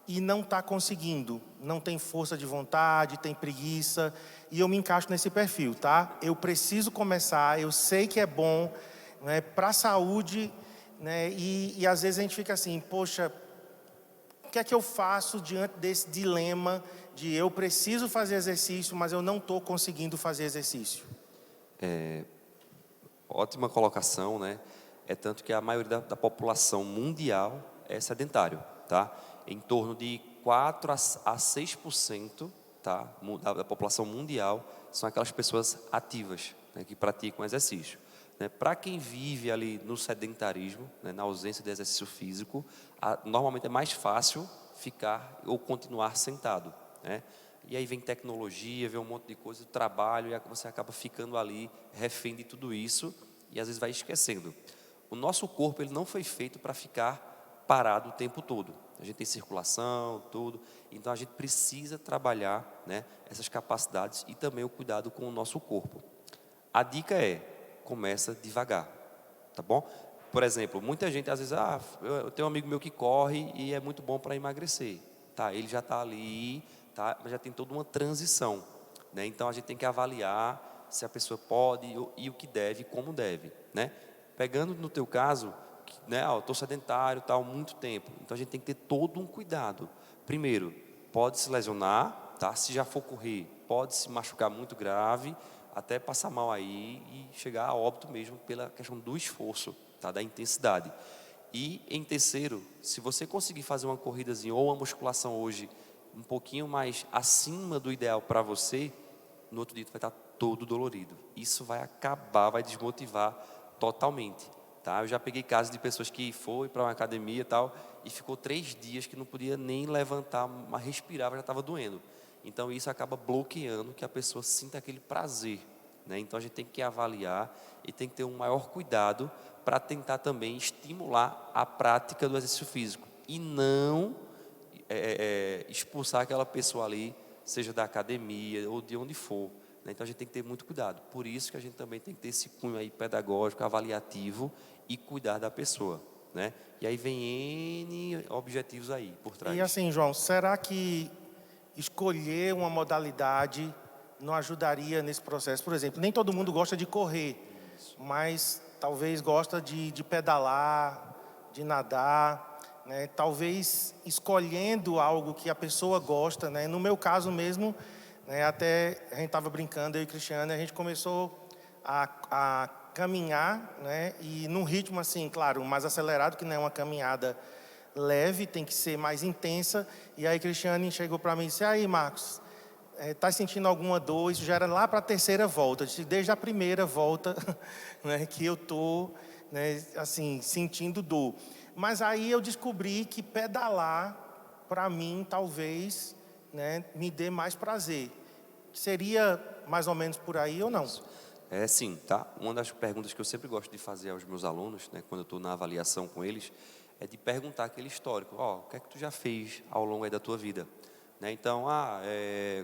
e não está conseguindo, não tem força de vontade, tem preguiça, e eu me encaixo nesse perfil, tá? Eu preciso começar, eu sei que é bom, né, para a saúde, né, e às vezes a gente fica assim, poxa, o que é que eu faço diante desse dilema de eu preciso fazer exercício, mas eu não estou conseguindo fazer exercício? Ótima colocação, né? É tanto que a maioria da população mundial é sedentário, tá? Em torno de 4 a 6%, tá, da população mundial são aquelas pessoas ativas, né, que praticam exercício. Né? Para quem vive ali no sedentarismo, né, na ausência de exercício físico, normalmente é mais fácil ficar ou continuar sentado. Né? E aí vem tecnologia, vem um monte de coisa, trabalho, e você acaba ficando ali refém de tudo isso e às vezes vai esquecendo. O nosso corpo ele não foi feito para ficar parado o tempo todo. A gente tem circulação, tudo, então a gente precisa trabalhar, né, essas capacidades e também o cuidado com o nosso corpo. A dica é, começa devagar, tá bom? Por exemplo, muita gente às vezes, eu tenho um amigo meu que corre e é muito bom para emagrecer. Tá, ele já está ali, tá, mas já tem toda uma transição, né? Então a gente tem que avaliar se a pessoa pode e o que deve, como deve, né? Pegando no teu caso, né, eu estou sedentário, há muito tempo, então a gente tem que ter todo um cuidado. Primeiro, pode se lesionar, tá? Se já for correr, pode se machucar muito grave, até passar mal aí e chegar a óbito mesmo pela questão do esforço, tá? Da intensidade. E em terceiro, se você conseguir fazer uma corridazinha ou uma musculação hoje um pouquinho mais acima do ideal para você, no outro dia vai estar todo dolorido. Isso vai acabar, vai desmotivar totalmente. Tá? Eu já peguei casos de pessoas que foi para uma academia e tal, e ficou 3 dias que não podia nem levantar, mas respirava, já estava doendo. Então isso acaba bloqueando que a pessoa sinta aquele prazer. Né? Então a gente tem que avaliar e tem que ter um maior cuidado para tentar também estimular a prática do exercício físico e não expulsar aquela pessoa ali, seja da academia ou de onde for. Né? Então a gente tem que ter muito cuidado. Por isso que a gente também tem que ter esse cunho aí pedagógico, avaliativo e cuidar da pessoa. Né? E aí vem N objetivos aí por trás. E assim, João, será que escolher uma modalidade não ajudaria nesse processo? Por exemplo, nem todo mundo gosta de correr, mas talvez gosta de pedalar, de nadar, né? Talvez escolhendo algo que a pessoa gosta, né? No meu caso mesmo, né? Até a gente estava brincando, eu e o Cristiano, a gente começou a caminhar, né? E num ritmo assim, claro, mais acelerado, que não é uma caminhada leve, tem que ser mais intensa. E aí Cristiano chegou para mim e disse: aí, Marcos, está sentindo alguma dor? Isso já era lá para a terceira volta. Desde a primeira volta, né, que eu estou, né, assim, sentindo dor. Mas aí eu descobri que pedalar, para mim, talvez, né, me dê mais prazer. Seria mais ou menos por aí ou não? É sim, tá? Uma das perguntas que eu sempre gosto de fazer aos meus alunos, né, quando eu estou na avaliação com eles, é de perguntar aquele histórico. O que é que tu já fez ao longo aí da tua vida? Né? Então,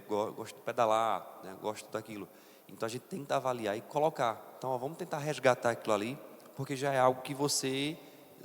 gosto de pedalar, né? Gosto daquilo. Então, a gente tenta avaliar e colocar. Então, vamos tentar resgatar aquilo ali, porque já é algo que você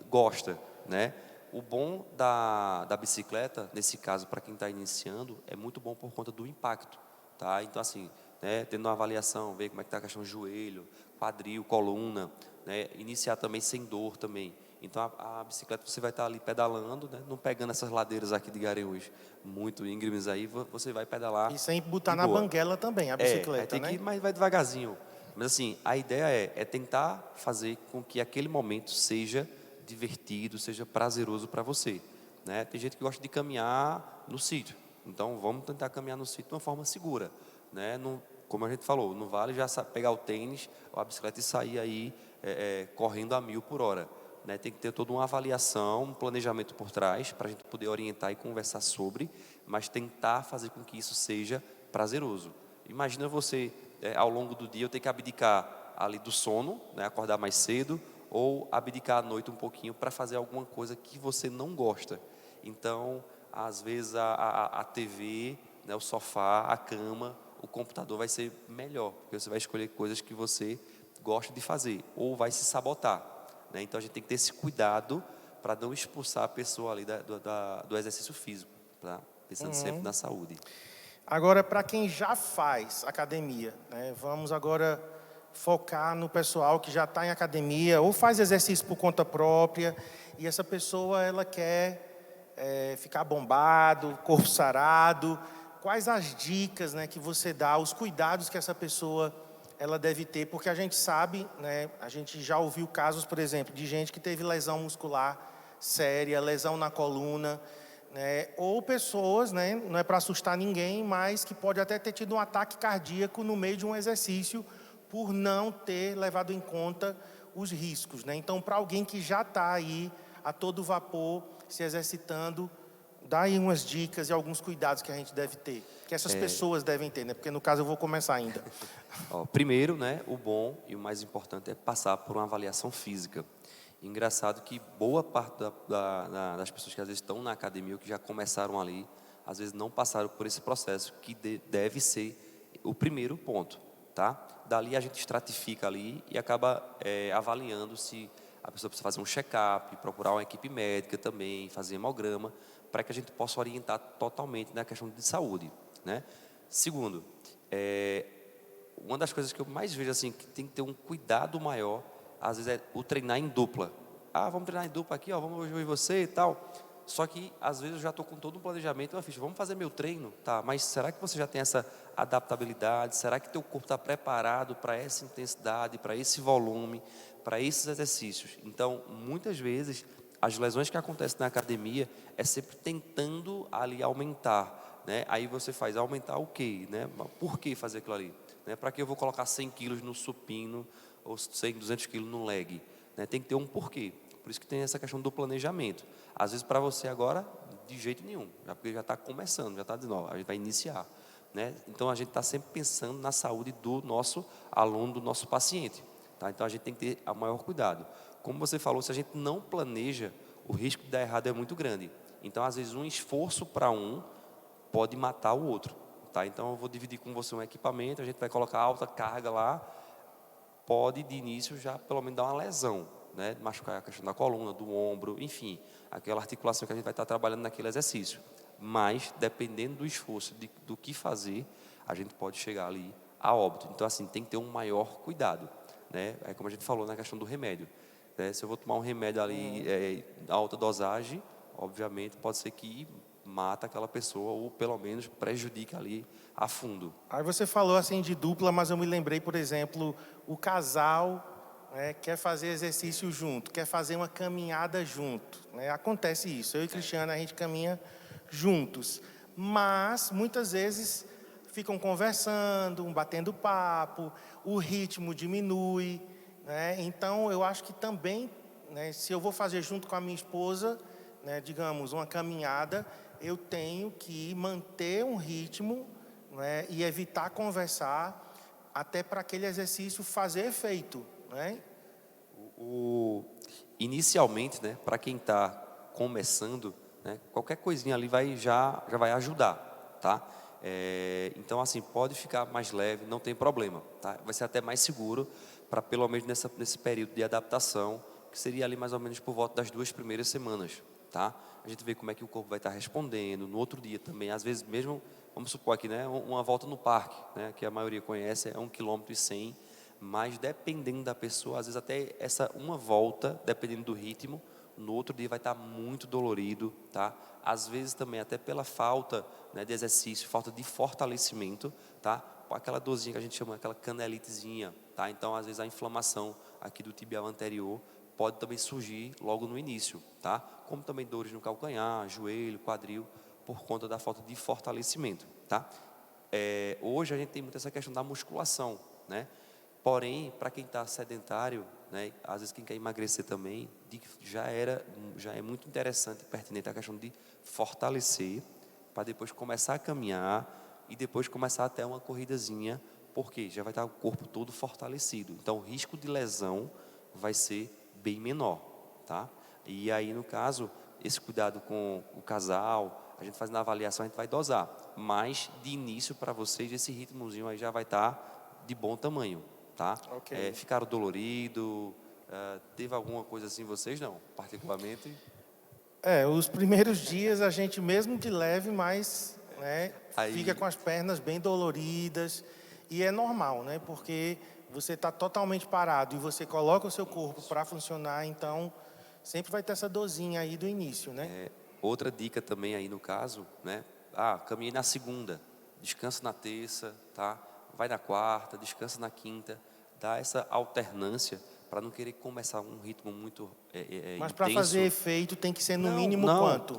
gosta. Né? O bom da bicicleta, nesse caso, para quem está iniciando, é muito bom por conta do impacto. Tá? Então, assim, né, tendo uma avaliação, ver como é que está a questão do joelho, quadril, coluna, né? Iniciar também sem dor também. Então a bicicleta você vai estar ali pedalando, né? Não pegando essas ladeiras aqui de Garanhuns muito íngremes aí, você vai pedalar. E sem botar na banguela também a bicicleta, tem né? que ir, mas vai devagarzinho. Mas assim, a ideia é tentar fazer com que aquele momento seja divertido, seja prazeroso para você. Né? Tem gente que gosta de caminhar no sítio, então vamos tentar caminhar no sítio de uma forma segura. Né? Como a gente falou, não vale já pegar o tênis ou a bicicleta e sair aí correndo a 1000 por hora. Né? Tem que ter toda uma avaliação, um planejamento por trás, para a gente poder orientar e conversar sobre, mas tentar fazer com que isso seja prazeroso. Imagina você, ao longo do dia, eu ter que abdicar ali do sono, né? Acordar mais cedo, ou abdicar à noite um pouquinho para fazer alguma coisa que você não gosta. Então, às vezes, a TV, né? O sofá, a cama, o computador vai ser melhor, porque você vai escolher coisas que você gosta de fazer, ou vai se sabotar. Né? Então a gente tem que ter esse cuidado para não expulsar a pessoa ali do exercício físico, tá? Pensando sempre na saúde. Agora, para quem já faz academia, né? Vamos agora focar no pessoal que já está em academia ou faz exercício por conta própria, e essa pessoa ela quer ficar bombado, corpo sarado. Quais as dicas, né, que você dá, os cuidados que essa pessoa ela deve ter? Porque a gente sabe, né, a gente já ouviu casos, por exemplo, de gente que teve lesão muscular séria, lesão na coluna, né, ou pessoas, né, não é para assustar ninguém, mas que pode até ter tido um ataque cardíaco no meio de um exercício por não ter levado em conta os riscos, né? Então, para alguém que já está aí a todo vapor se exercitando, dá aí umas dicas e alguns cuidados que a gente deve ter, que essas pessoas devem ter, né? Porque no caso eu vou começar ainda. Primeiro, né, o bom e o mais importante é passar por uma avaliação física. Engraçado que boa parte das pessoas que às vezes estão na academia ou que já começaram ali, às vezes não passaram por esse processo, que deve ser o primeiro ponto, tá? Dali a gente estratifica ali e acaba avaliando se a pessoa precisa fazer um check-up, procurar uma equipe médica também, fazer hemograma, para que a gente possa orientar totalmente na questão de saúde, né? Segundo, uma das coisas que eu mais vejo assim, que tem que ter um cuidado maior, às vezes é o treinar em dupla. Vamos treinar em dupla aqui, vamos hoje eu e você e tal. Só que às vezes eu já estou com todo um planejamento, uma ficha, vamos fazer meu treino, tá? Mas será que você já tem essa adaptabilidade? Será que teu corpo está preparado para essa intensidade, para esse volume, para esses exercícios? Então, muitas vezes as lesões que acontecem na academia é sempre tentando ali aumentar, né? Aí você faz aumentar o quê, né? Por que fazer aquilo ali? Né? Para que eu vou colocar 100 quilos no supino ou 100, 200 quilos no leg? Né? Tem que ter um porquê. Por isso que tem essa questão do planejamento. Às vezes para você agora, de jeito nenhum, porque já está começando, já está dizendo, a gente vai iniciar, né? Então a gente está sempre pensando na saúde do nosso aluno, do nosso paciente, tá? Então a gente tem que ter o maior cuidado. Como você falou, se a gente não planeja, o risco de dar errado é muito grande. Então às vezes um esforço para um pode matar o outro, tá? Então eu vou dividir com você um equipamento, a gente vai colocar alta carga lá, pode de início já pelo menos dar uma lesão, né? Machucar a questão da coluna, do ombro, enfim, aquela articulação que a gente vai estar trabalhando naquele exercício. Mas, dependendo do esforço, do que fazer, a gente pode chegar ali a óbito. Então, assim, tem que ter um maior cuidado, né? É como a gente falou na questão do remédio, né? Se eu vou tomar um remédio ali, alta dosagem, obviamente, pode ser que mata aquela pessoa ou, pelo menos, prejudique ali a fundo. Aí você falou assim de dupla, mas eu me lembrei, por exemplo, o casal quer fazer exercício junto, quer fazer uma caminhada junto, né? Acontece isso, eu e Cristiano, a gente caminha juntos, mas muitas vezes ficam conversando, batendo papo, o ritmo diminui, né? Então eu acho que também, né, se eu vou fazer junto com a minha esposa, né, digamos, uma caminhada, eu tenho que manter um ritmo, né, e evitar conversar, até para aquele exercício fazer efeito, né? Inicialmente, né, para quem está começando, né, qualquer coisinha ali já vai ajudar, tá? Então, assim, pode ficar mais leve, não tem problema, tá? Vai ser até mais seguro para pelo menos nesse período de adaptação, que seria ali mais ou menos por volta das 2 primeiras semanas, tá? A gente vê como é que o corpo vai estar respondendo, no outro dia também, às vezes mesmo, vamos supor aqui, né, uma volta no parque, né, que a maioria conhece, é 1,1 km, mas dependendo da pessoa, às vezes até essa uma volta, dependendo do ritmo, no outro dia vai estar muito dolorido, tá? Às vezes também até pela falta, né, de exercício, falta de fortalecimento, tá? Aquela dorzinha que a gente chama, aquela canelitezinha, tá? Então às vezes a inflamação aqui do tibial anterior pode também surgir logo no início, tá? Como também dores no calcanhar, joelho, quadril, por conta da falta de fortalecimento, tá? Hoje a gente tem muito essa questão da musculação, né? Porém, para quem está sedentário, né, às vezes quem quer emagrecer também, já é muito interessante e pertinente a questão de fortalecer, para depois começar a caminhar e depois começar até uma corridazinha, porque já vai estar o corpo todo fortalecido. Então, o risco de lesão vai ser bem menor, tá? E aí, no caso, esse cuidado com o casal, a gente fazendo a avaliação, a gente vai dosar. Mas, de início, para vocês, esse ritmozinho aí já vai estar de bom tamanho. Tá? Okay. Ficaram doloridos? Teve alguma coisa assim, vocês não, particularmente? Os primeiros dias a gente mesmo de leve, mas, né, fica com as pernas bem doloridas, e é normal, né, porque você está totalmente parado e você coloca o seu corpo para funcionar, então sempre vai ter essa dorzinha aí do início, né? Outra dica também aí no caso, né, caminhei na segunda, descansa na terça, tá? Vai na quarta, descansa na quinta, dá essa alternância para não querer começar um ritmo muito Mas para fazer efeito tem que ser no mínimo quanto?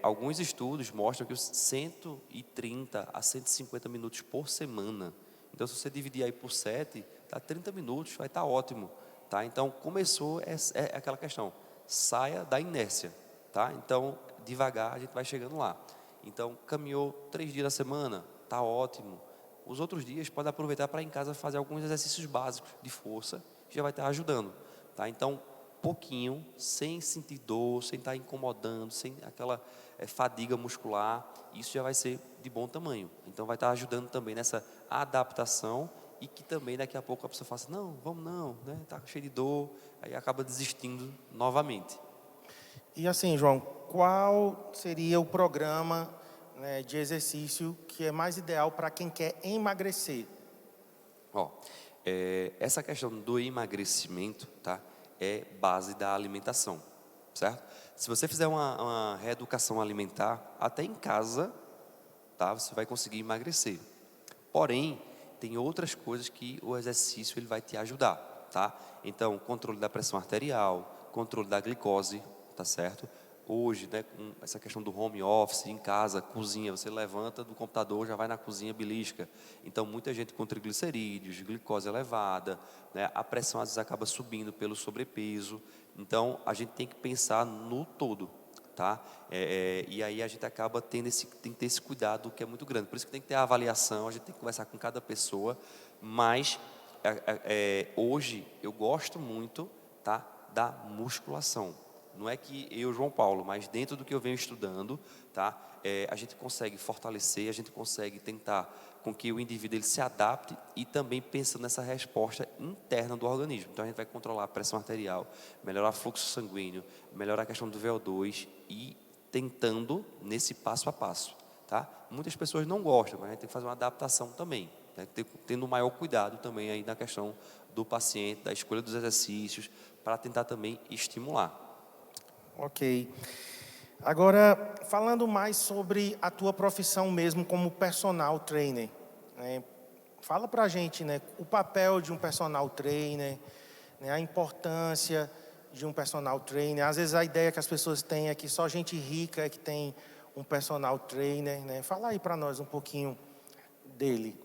alguns estudos mostram que os 130 a 150 minutos por semana. Então, se você dividir aí por 7, dá 30 minutos, vai estar ótimo. Tá? Então, começou aquela questão, saia da inércia. Tá? Então, devagar, a gente vai chegando lá. Então, caminhou 3 dias da semana, está ótimo. Os outros dias, pode aproveitar para em casa fazer alguns exercícios básicos de força, que já vai estar ajudando. Tá? Então, pouquinho, sem sentir dor, sem estar incomodando, sem aquela fadiga muscular, isso já vai ser de bom tamanho. Então, vai estar ajudando também nessa adaptação e que também daqui a pouco a pessoa fala assim, não, vamos não, né? Está cheio de dor, aí acaba desistindo novamente. E assim, João, qual seria o programa, né, de exercício que é mais ideal para quem quer emagrecer? Essa questão do emagrecimento, tá, é base da alimentação, certo? Se você fizer uma reeducação alimentar, até em casa, tá, você vai conseguir emagrecer. Porém, tem outras coisas que o exercício ele vai te ajudar, tá? Então, controle da pressão arterial, controle da glicose, tá certo? Hoje, né, com essa questão do home office, em casa, cozinha, você levanta do computador, já vai na cozinha, belisca. Então, muita gente com triglicerídeos, glicose elevada, né, a pressão às vezes acaba subindo pelo sobrepeso. Então, a gente tem que pensar no todo, tá? E aí a gente acaba tem que ter esse cuidado que é muito grande. Por isso que tem que ter a avaliação, a gente tem que conversar com cada pessoa. Mas, hoje, eu gosto muito, tá, da musculação. Não é que eu, João Paulo, mas dentro do que eu venho estudando, tá? A gente consegue fortalecer, a gente consegue tentar com que o indivíduo ele se adapte e também pensando nessa resposta interna do organismo. Então a gente vai controlar a pressão arterial, melhorar o fluxo sanguíneo, melhorar a questão do VO2 e tentando nesse passo a passo, tá? Muitas pessoas não gostam, mas a gente tem que fazer uma adaptação também, né? Tendo maior cuidado também aí na questão do paciente, da escolha dos exercícios, para tentar também estimular. Ok. Agora, falando mais sobre a tua profissão mesmo como personal trainer, né? Fala pra gente, né, o papel de um personal trainer, né, a importância de um personal trainer. Às vezes a ideia que as pessoas têm é que só gente rica é que tem um personal trainer, né? Fala aí para nós um pouquinho dele.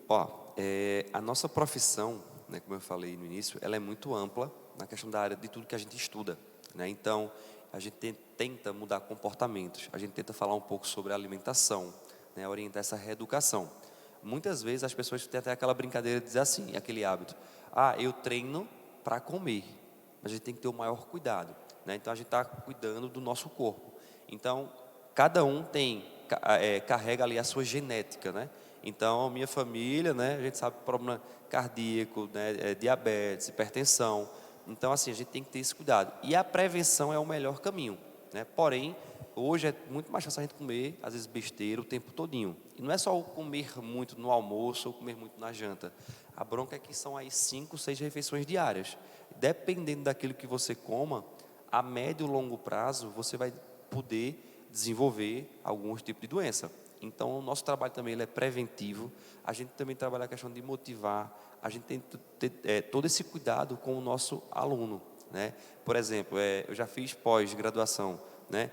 A nossa profissão, né, como eu falei no início, ela é muito ampla na questão da área de tudo que a gente estuda, né? Então, a gente tenta mudar comportamentos, a gente tenta falar um pouco sobre a alimentação, né, orientar essa reeducação. Muitas vezes as pessoas têm até aquela brincadeira de dizer assim, aquele hábito, eu treino para comer, mas a gente tem que ter o maior cuidado, né? Então a gente está cuidando do nosso corpo. Então, cada um carrega ali a sua genética, né? Então, a minha família, né, a gente sabe problema cardíaco, né, diabetes, hipertensão. Então, assim, a gente tem que ter esse cuidado. E a prevenção é o melhor caminho, né? Porém, hoje é muito mais fácil a gente comer, às vezes, besteira o tempo todinho. E não é só o comer muito no almoço ou comer muito na janta. A bronca é que são aí 5, 6 refeições diárias. Dependendo daquilo que você coma, a médio e longo prazo, você vai poder desenvolver alguns tipos de doença. Então, o nosso trabalho também ele é preventivo. A gente também trabalha a questão de motivar. A gente tem que ter todo esse cuidado com o nosso aluno, né? Por exemplo, eu já fiz pós-graduação, né,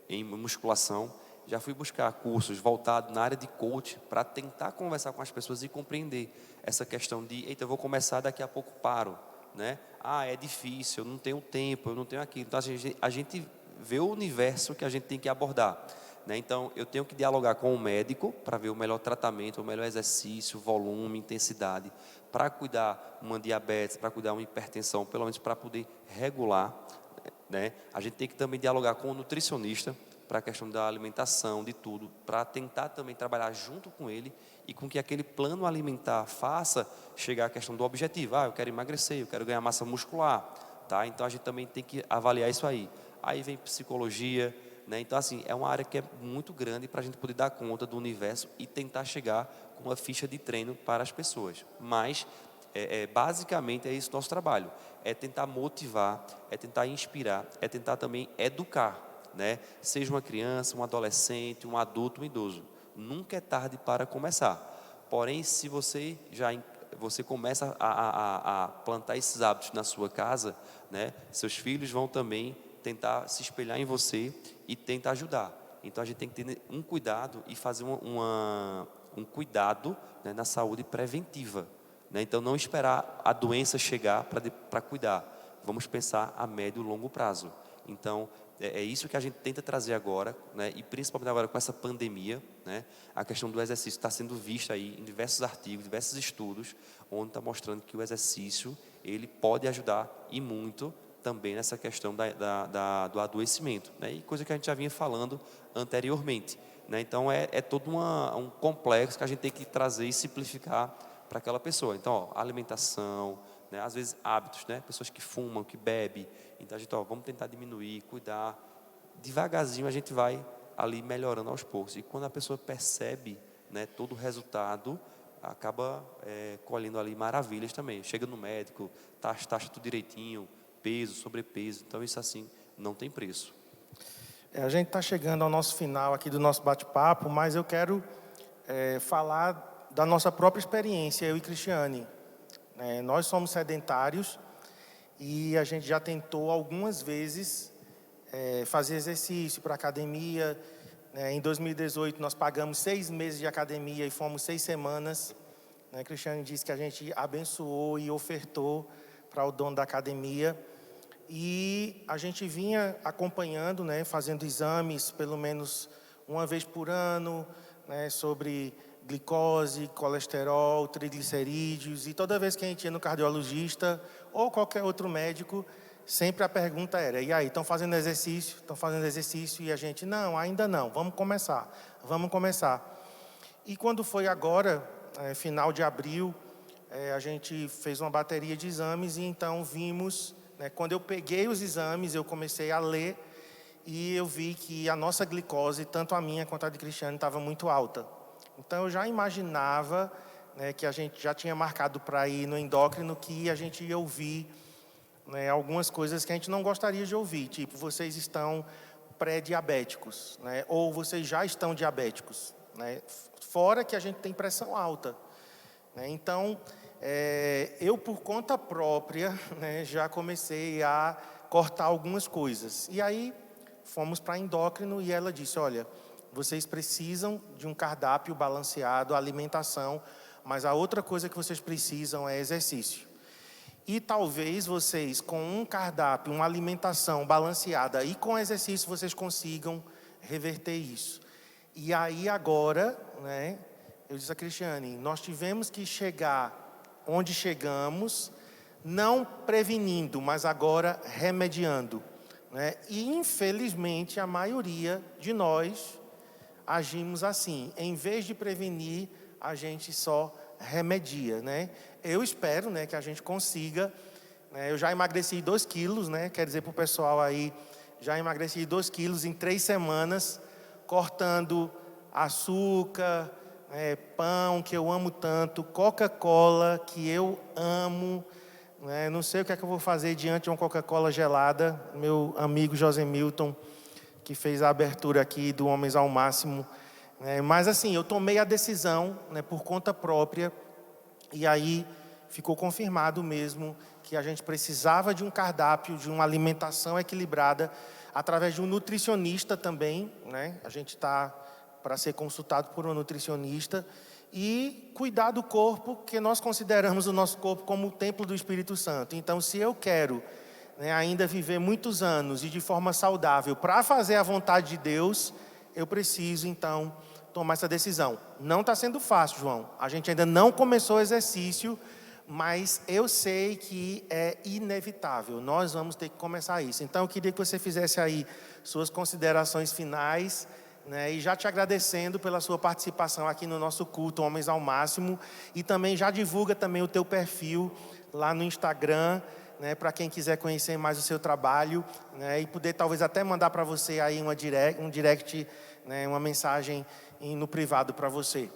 em musculação. Já fui buscar cursos voltados na área de coach para tentar conversar com as pessoas e compreender essa questão de, eita, eu vou começar, daqui a pouco paro, né? É difícil, eu não tenho tempo, eu não tenho aquilo. Então, a gente vê o universo que a gente tem que abordar, né? Então, eu tenho que dialogar com o médico para ver o melhor tratamento, o melhor exercício, volume, intensidade, para cuidar uma diabetes, para cuidar uma hipertensão, pelo menos para poder regular, né? A gente tem que também dialogar com o nutricionista para a questão da alimentação, de tudo, para tentar também trabalhar junto com ele e com que aquele plano alimentar faça chegar à questão do objetivo. Eu quero emagrecer, eu quero ganhar massa muscular, tá? Então, a gente também tem que avaliar isso aí. Aí vem psicologia, né? Então, assim, é uma área que é muito grande para a gente poder dar conta do universo e tentar chegar com uma ficha de treino para as pessoas. Mas, basicamente, é isso o nosso trabalho. É tentar motivar, é tentar inspirar, é tentar também educar, né? Seja uma criança, um adolescente, um adulto, um idoso. Nunca é tarde para começar. Porém, se você começa a plantar esses hábitos na sua casa, né? Seus filhos vão também tentar se espelhar em você e tentar ajudar. Então a gente tem que ter um cuidado e fazer um cuidado, né, na saúde preventiva, né? Então não esperar a doença chegar para cuidar. Vamos pensar a médio e longo prazo. Então é isso que a gente tenta trazer agora, né? E principalmente agora com essa pandemia, né? A questão do exercício está sendo vista aí em diversos artigos, diversos estudos, onde está mostrando que o exercício ele pode ajudar e muito também nessa questão do adoecimento, né? E coisa que a gente já vinha falando anteriormente, né? Então é todo um complexo que a gente tem que trazer e simplificar para aquela pessoa. Então, alimentação, né? Às vezes hábitos, né? Pessoas que fumam, que bebem. Então a gente, vamos tentar diminuir, cuidar. Devagarzinho a gente vai ali melhorando aos poucos. E quando a pessoa percebe, né, todo o resultado, acaba colhendo ali maravilhas também. Chega no médico, taxa tudo direitinho, peso, sobrepeso. Então isso assim não tem preço. A gente está chegando ao nosso final aqui do nosso bate-papo, mas eu quero falar da nossa própria experiência, eu e Cristiane. Nós somos sedentários e a gente já tentou algumas vezes fazer exercício para academia. Em 2018 nós pagamos 6 meses de academia e fomos 6 semanas. Cristiane disse que a gente abençoou e ofertou para o dono da academia. E a gente vinha acompanhando, fazendo exames pelo menos uma vez por ano, sobre glicose, colesterol, triglicerídeos. E toda vez que a gente ia no cardiologista ou qualquer outro médico, sempre a pergunta era: e aí, estão fazendo exercício? Estão fazendo exercício? E a gente: não, ainda não, vamos começar. E quando foi agora, final de abril, a gente fez uma bateria de exames e então vimos... Quando eu peguei os exames, eu comecei a ler e eu vi que a nossa glicose, tanto a minha quanto a de Cristiane, estava muito alta. Então eu já imaginava, que a gente já tinha marcado para ir no endócrino, que a gente ia ouvir, algumas coisas que a gente não gostaria de ouvir, tipo: vocês estão pré-diabéticos, ou vocês já estão diabéticos, fora que a gente tem pressão alta. Então... eu, por conta própria, já comecei a cortar algumas coisas. E aí, fomos para endócrino e ela disse: olha, vocês precisam de um cardápio balanceado, alimentação, mas a outra coisa que vocês precisam é exercício. E talvez vocês, com um cardápio, uma alimentação balanceada e com exercício, vocês consigam reverter isso. E aí, agora, eu disse a Cristiane: nós tivemos que chegar onde chegamos, não prevenindo, mas agora remediando. E, infelizmente, a maioria de nós agimos assim. Em vez de prevenir, a gente só remedia. Eu espero que a gente consiga. Eu já emagreci 2 quilos, quer dizer para o pessoal aí, já emagreci 2 quilos em 3 semanas, cortando açúcar, pão, que eu amo tanto, Coca-Cola, que eu amo. Não sei o que é que eu vou fazer diante de uma Coca-Cola gelada. Meu amigo José Milton, que fez a abertura aqui do Homens ao Máximo. Mas assim, eu tomei a decisão, por conta própria, e aí ficou confirmado mesmo que a gente precisava de um cardápio, de uma alimentação equilibrada, através de um nutricionista também. A gente está para ser consultado por um nutricionista e cuidar do corpo, que nós consideramos o nosso corpo como o templo do Espírito Santo. Então, se eu quero ainda viver muitos anos e de forma saudável para fazer a vontade de Deus, eu preciso, então, tomar essa decisão. Não está sendo fácil, João. A gente ainda não começou o exercício, mas eu sei que é inevitável. Nós vamos ter que começar isso. Então, eu queria que você fizesse aí suas considerações finais, e já te agradecendo pela sua participação aqui no nosso culto Homens ao Máximo, e também já divulga também o teu perfil lá no Instagram, para quem quiser conhecer mais o seu trabalho, e poder talvez até mandar para você aí um direct, uma mensagem no privado para você.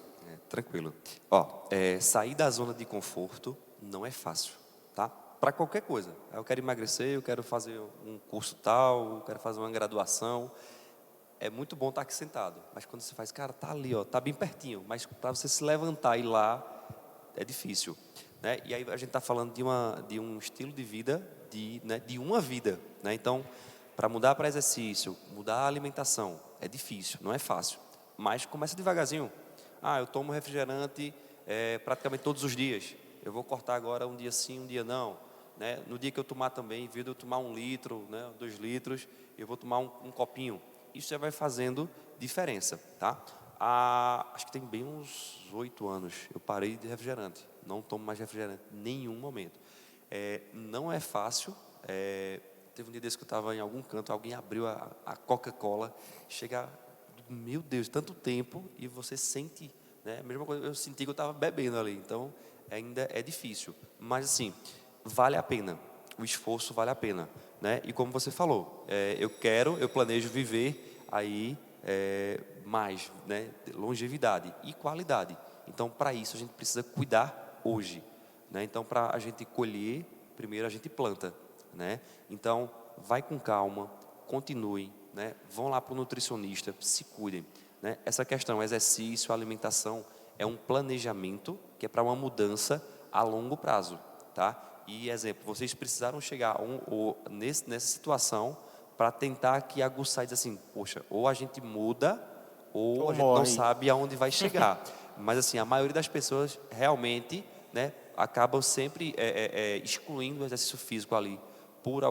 Tranquilo. Sair da zona de conforto não é fácil, tá? Para qualquer coisa. Eu quero emagrecer, eu quero fazer um curso tal, eu quero fazer uma graduação. É muito bom estar aqui sentado, mas quando você faz, cara, tá ali, tá bem pertinho, mas para você se levantar e ir lá, é difícil, E aí a gente está falando de um estilo de vida, de uma vida, Então, Para mudar para exercício, mudar a alimentação, é difícil, não é fácil. Mas começa devagarzinho. Eu tomo refrigerante praticamente todos os dias. Eu vou cortar agora um dia sim, um dia não. Né? No dia que eu tomar também, em vez de eu tomar 1 litro, né, 2 litros, eu vou tomar um copinho. Isso já vai fazendo diferença, tá? Acho que tem bem uns 8 anos, eu parei de refrigerante. Não tomo mais refrigerante em nenhum momento. Não é fácil. Teve um dia desse que eu estava em algum canto, alguém abriu a Coca-Cola, chega, meu Deus, tanto tempo, e você sente, né? A mesma coisa, eu senti que eu estava bebendo ali, então ainda é difícil. Mas assim, vale a pena, o esforço vale a pena, né? E como você falou, eu planejo viver aí mais, né? Longevidade e qualidade. Então, para isso, a gente precisa cuidar hoje, né? Então, para a gente colher, primeiro a gente planta, né? Então, vai com calma, continue, né? Vão lá para o nutricionista, se cuidem, né? Essa questão, exercício, alimentação, é um planejamento que é para uma mudança a longo prazo, tá? E, exemplo, vocês precisaram chegar nessa situação para tentar aqui aguçar e dizer assim, poxa, ou a gente muda, ou a gente não sabe aonde vai chegar. Mas, assim, a maioria das pessoas realmente, né, acabam sempre excluindo o exercício físico ali, por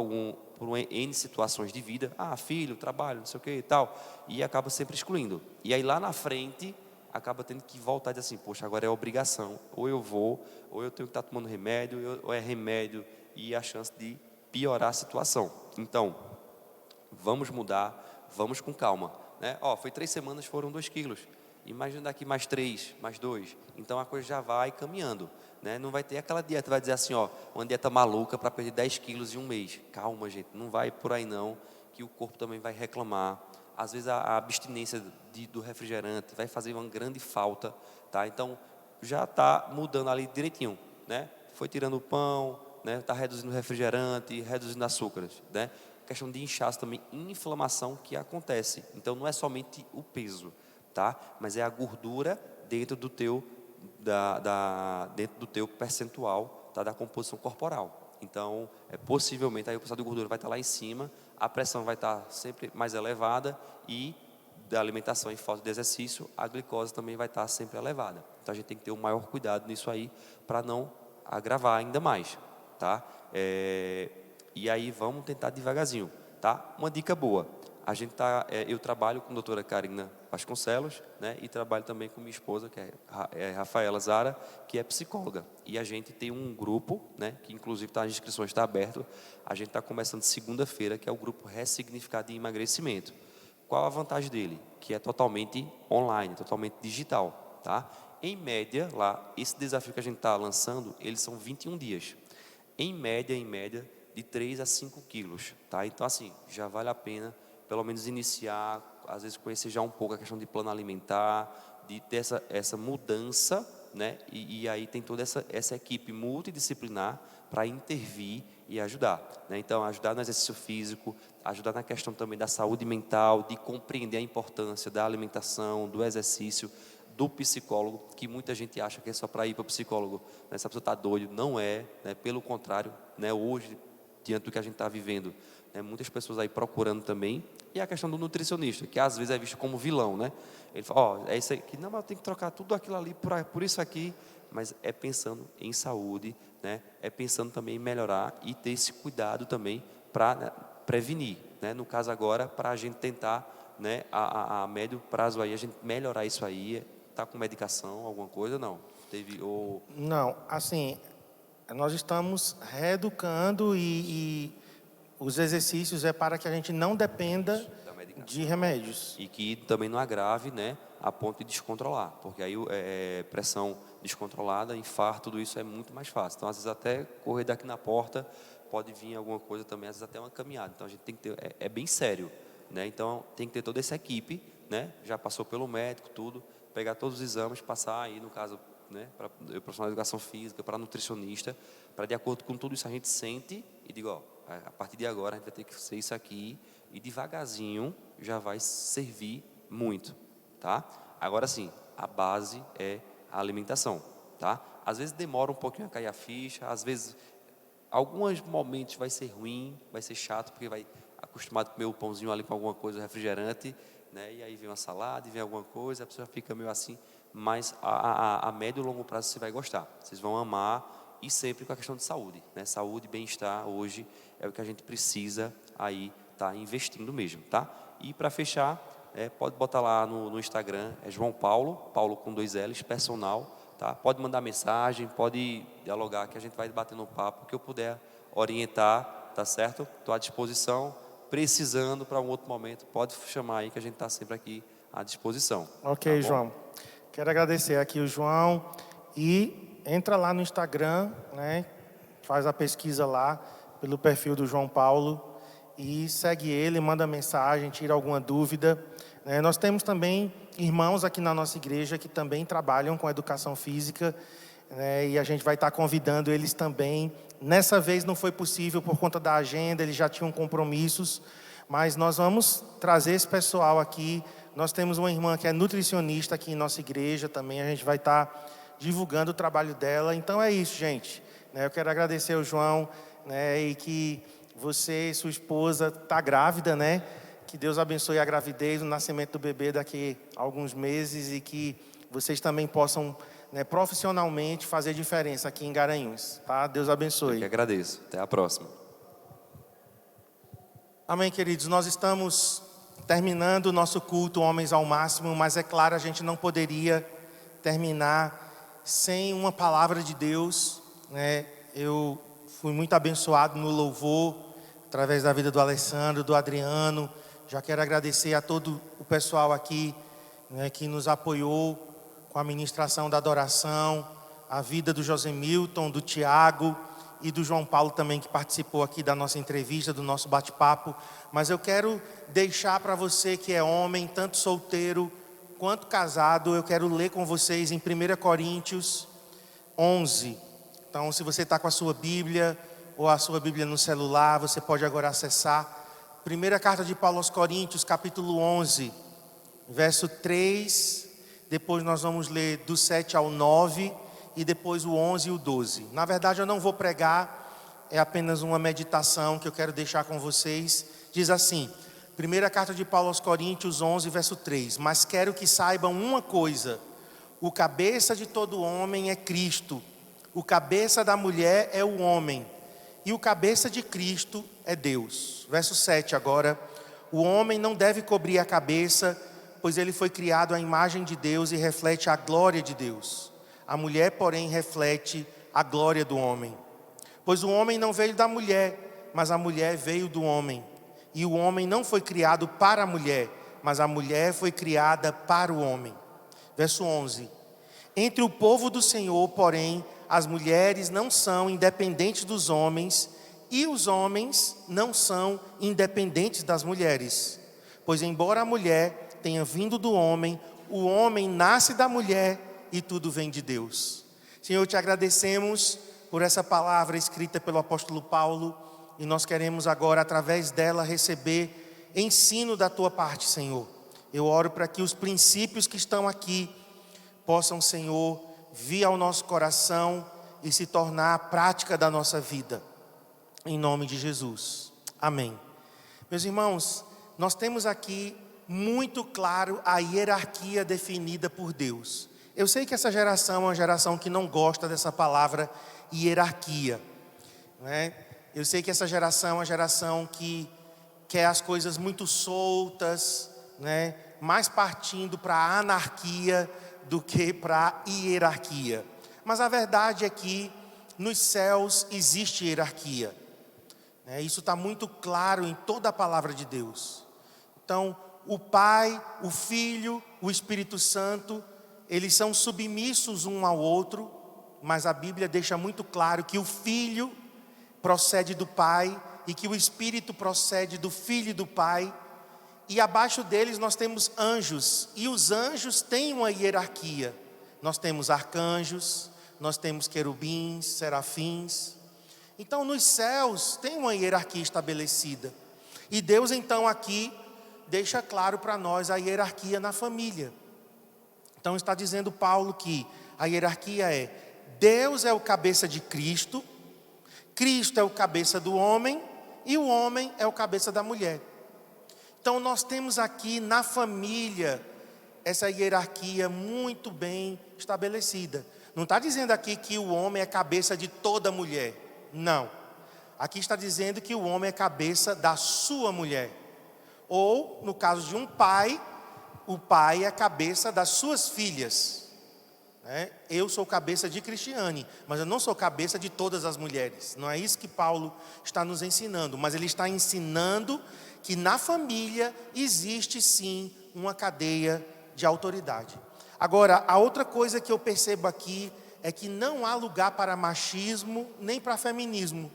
N situações de vida, filho, trabalho, não sei o que e tal, e acaba sempre excluindo. E aí lá na frente, acaba tendo que voltar e dizer assim, poxa, agora é obrigação, ou eu vou, ou eu tenho que estar tomando remédio, ou é remédio, e a chance de piorar a situação. Então, vamos mudar, vamos com calma, né? Foi 3 semanas, foram 2 quilos. Imagina daqui mais 3, mais 2. Então a coisa já vai caminhando, né? Não vai ter aquela dieta, vai dizer assim, uma dieta maluca para perder 10 quilos em um mês. Calma, gente, não vai por aí não, que o corpo também vai reclamar. Às vezes a abstinência do refrigerante vai fazer uma grande falta, tá? Então já está mudando ali direitinho, né? Foi tirando o pão, né? Está reduzindo o refrigerante, reduzindo açúcares, né? Questão de inchaço também, inflamação que acontece. Então não é somente o peso, tá? Mas é a gordura dentro do teu dentro do teu percentual, tá? Da composição corporal. Então, possivelmente aí o percentual de gordura vai estar lá em cima, a pressão vai estar sempre mais elevada e da alimentação e falta de exercício, a glicose também vai estar sempre elevada. Então a gente tem que ter o maior cuidado nisso aí para não agravar ainda mais, tá? E aí vamos tentar devagarzinho, tá? Uma dica boa. Eu trabalho com a doutora Karina Vasconcelos, né? E trabalho também com minha esposa, que é Rafaela Zara, que é psicóloga. E a gente tem um grupo, né? Que inclusive as inscrições estão abertas. A gente está começando segunda-feira, que é o grupo Ressignificado de Emagrecimento. Qual a vantagem dele? Que é totalmente online, totalmente digital, tá? Em média, lá, esse desafio que a gente está lançando, eles são 21 dias. Em média, de 3 a 5 quilos, tá? Então, assim, já vale a pena, pelo menos iniciar, às vezes conhecer já um pouco a questão de plano alimentar, de ter essa mudança, né? E aí tem toda essa equipe multidisciplinar para intervir e ajudar, né? Então, ajudar no exercício físico, ajudar na questão também da saúde mental, de compreender a importância da alimentação, do exercício, do psicólogo, que muita gente acha que é só para ir para o psicólogo, né? Essa pessoa está doida, não é, né? Pelo contrário, né? Hoje, diante do que a gente está vivendo, né? Muitas pessoas aí procurando também, e a questão do nutricionista, que às vezes é visto como vilão, né? Ele fala, é isso aqui, não, mas eu tenho que trocar tudo aquilo ali por isso aqui, mas é pensando em saúde, né? É pensando também em melhorar e ter esse cuidado também para, né, prevenir, né? No caso agora, para a gente tentar, né, a médio prazo aí, a gente melhorar isso aí. Está com medicação, alguma coisa? Não. Não, assim, nós estamos reeducando e os exercícios é para que a gente não dependa de remédios. E que também não agrave, né, a ponto de descontrolar, porque aí pressão descontrolada, infarto, tudo isso é muito mais fácil. Então, às vezes até correr daqui na porta pode vir alguma coisa também, às vezes até uma caminhada. Então, a gente tem que ter, é bem sério, né? Então, tem que ter toda essa equipe, né? Já passou pelo médico, tudo, pegar todos os exames, passar aí, no caso, né, para o profissional de educação física, para nutricionista, para de acordo com tudo isso a gente sente e diga, a partir de agora a gente vai ter que ser isso aqui e devagarzinho já vai servir muito, tá? Agora sim, a base é a alimentação, tá? Às vezes demora um pouquinho a cair a ficha, às vezes alguns momentos vai ser ruim, vai ser chato, porque acostumado a comer o pãozinho ali com alguma coisa, refrigerante, né? E aí vem uma salada, e vem alguma coisa, a pessoa fica meio assim. Mas a médio e longo prazo você vai gostar. Vocês vão amar, e sempre com a questão de saúde, né? Saúde e bem-estar hoje é o que a gente precisa aí tá investindo mesmo, tá? E para fechar, pode botar lá no Instagram, é João Paulo, Paulo com 2 L's, personal, tá? Pode mandar mensagem, pode dialogar, que a gente vai batendo um papo, que eu puder orientar, tá certo? Estou à disposição, precisando para um outro momento, pode chamar aí que a gente está sempre aqui à disposição. Ok, tá, João. Quero agradecer aqui o João e entra lá no Instagram, né? Faz a pesquisa lá pelo perfil do João Paulo e segue ele, manda mensagem, tira alguma dúvida. Nós temos também irmãos aqui na nossa igreja que também trabalham com educação física, né? E a gente vai estar convidando eles também. Nessa vez não foi possível por conta da agenda, eles já tinham compromissos, mas nós vamos trazer esse pessoal aqui. Nós temos uma irmã que é nutricionista aqui em nossa igreja também, a gente vai estar divulgando o trabalho dela. Então é isso, gente. Eu quero agradecer ao João, né, e que você e sua esposa está grávida, né? Que Deus abençoe a gravidez, o nascimento do bebê daqui a alguns meses e que vocês também possam, né, profissionalmente fazer diferença aqui em Garanhuns, tá? Deus abençoe. Eu que agradeço. Até a próxima. Amém, queridos. Nós estamos terminando o nosso culto Homens ao Máximo, mas é claro, a gente não poderia terminar sem uma palavra de Deus, né? Eu fui muito abençoado no louvor, através da vida do Alessandro, do Adriano. Já quero agradecer a todo o pessoal aqui, né, que nos apoiou com a ministração da adoração, a vida do José Milton, do Tiago e do João Paulo também, que participou aqui da nossa entrevista, do nosso bate-papo. Mas eu quero deixar para você que é homem, tanto solteiro quanto casado, eu quero ler com vocês em 1 Coríntios 11. Então, se você está com a sua Bíblia, ou a sua Bíblia no celular, você pode agora acessar. Primeira carta de Paulo aos Coríntios, capítulo 11, verso 3. Depois nós vamos ler do 7 ao 9, e depois o 11 e o 12. Na verdade, eu não vou pregar, é apenas uma meditação que eu quero deixar com vocês. Diz assim, primeira carta de Paulo aos Coríntios 11, verso 3. Mas quero que saibam uma coisa, o cabeça de todo homem é Cristo, o cabeça da mulher é o homem, e o cabeça de Cristo é Deus. Verso 7 agora. O homem não deve cobrir a cabeça, pois ele foi criado à imagem de Deus e reflete a glória de Deus. A mulher, porém, reflete a glória do homem. Pois o homem não veio da mulher, mas a mulher veio do homem. E o homem não foi criado para a mulher, mas a mulher foi criada para o homem. Verso 11. Entre o povo do Senhor, porém, as mulheres não são independentes dos homens, e os homens não são independentes das mulheres. Pois embora a mulher tenha vindo do homem, o homem nasce da mulher e tudo vem de Deus. Senhor, te agradecemos por essa palavra escrita pelo apóstolo Paulo, e nós queremos agora, através dela, receber ensino da tua parte, Senhor. Eu oro para que os princípios que estão aqui possam, Senhor, vir ao nosso coração e se tornar a prática da nossa vida. Em nome de Jesus. Amém. Meus irmãos, nós temos aqui muito claro a hierarquia definida por Deus. Eu sei que essa geração é uma geração que não gosta dessa palavra hierarquia, né? Eu sei que essa geração é uma geração que quer as coisas muito soltas, né? Mais partindo para a anarquia do que para a hierarquia. Mas a verdade é que nos céus existe hierarquia, né? Isso está muito claro em toda a palavra de Deus. Então, o Pai, o Filho, o Espírito Santo, eles são submissos um ao outro, mas a Bíblia deixa muito claro que o Filho procede do Pai e que o Espírito procede do Filho e do Pai. E abaixo deles nós temos anjos, e os anjos têm uma hierarquia. Nós temos arcanjos, nós temos querubins, serafins. Então nos céus tem uma hierarquia estabelecida. E Deus então aqui deixa claro para nós a hierarquia na família. Então está dizendo Paulo que a hierarquia é: Deus é o cabeça de Cristo, Cristo é o cabeça do homem, e o homem é o cabeça da mulher. Então nós temos aqui na família essa hierarquia muito bem estabelecida. Não está dizendo aqui que o homem é cabeça de toda mulher. Não. Aqui está dizendo que o homem é cabeça da sua mulher. Ou, no caso de um pai, o pai é cabeça das suas filhas. Eu sou cabeça de Cristiane, mas eu não sou cabeça de todas as mulheres. Não é isso que Paulo está nos ensinando. Mas ele está ensinando que na família existe sim uma cadeia de autoridade. Agora, a outra coisa que eu percebo aqui é que não há lugar para machismo nem para feminismo.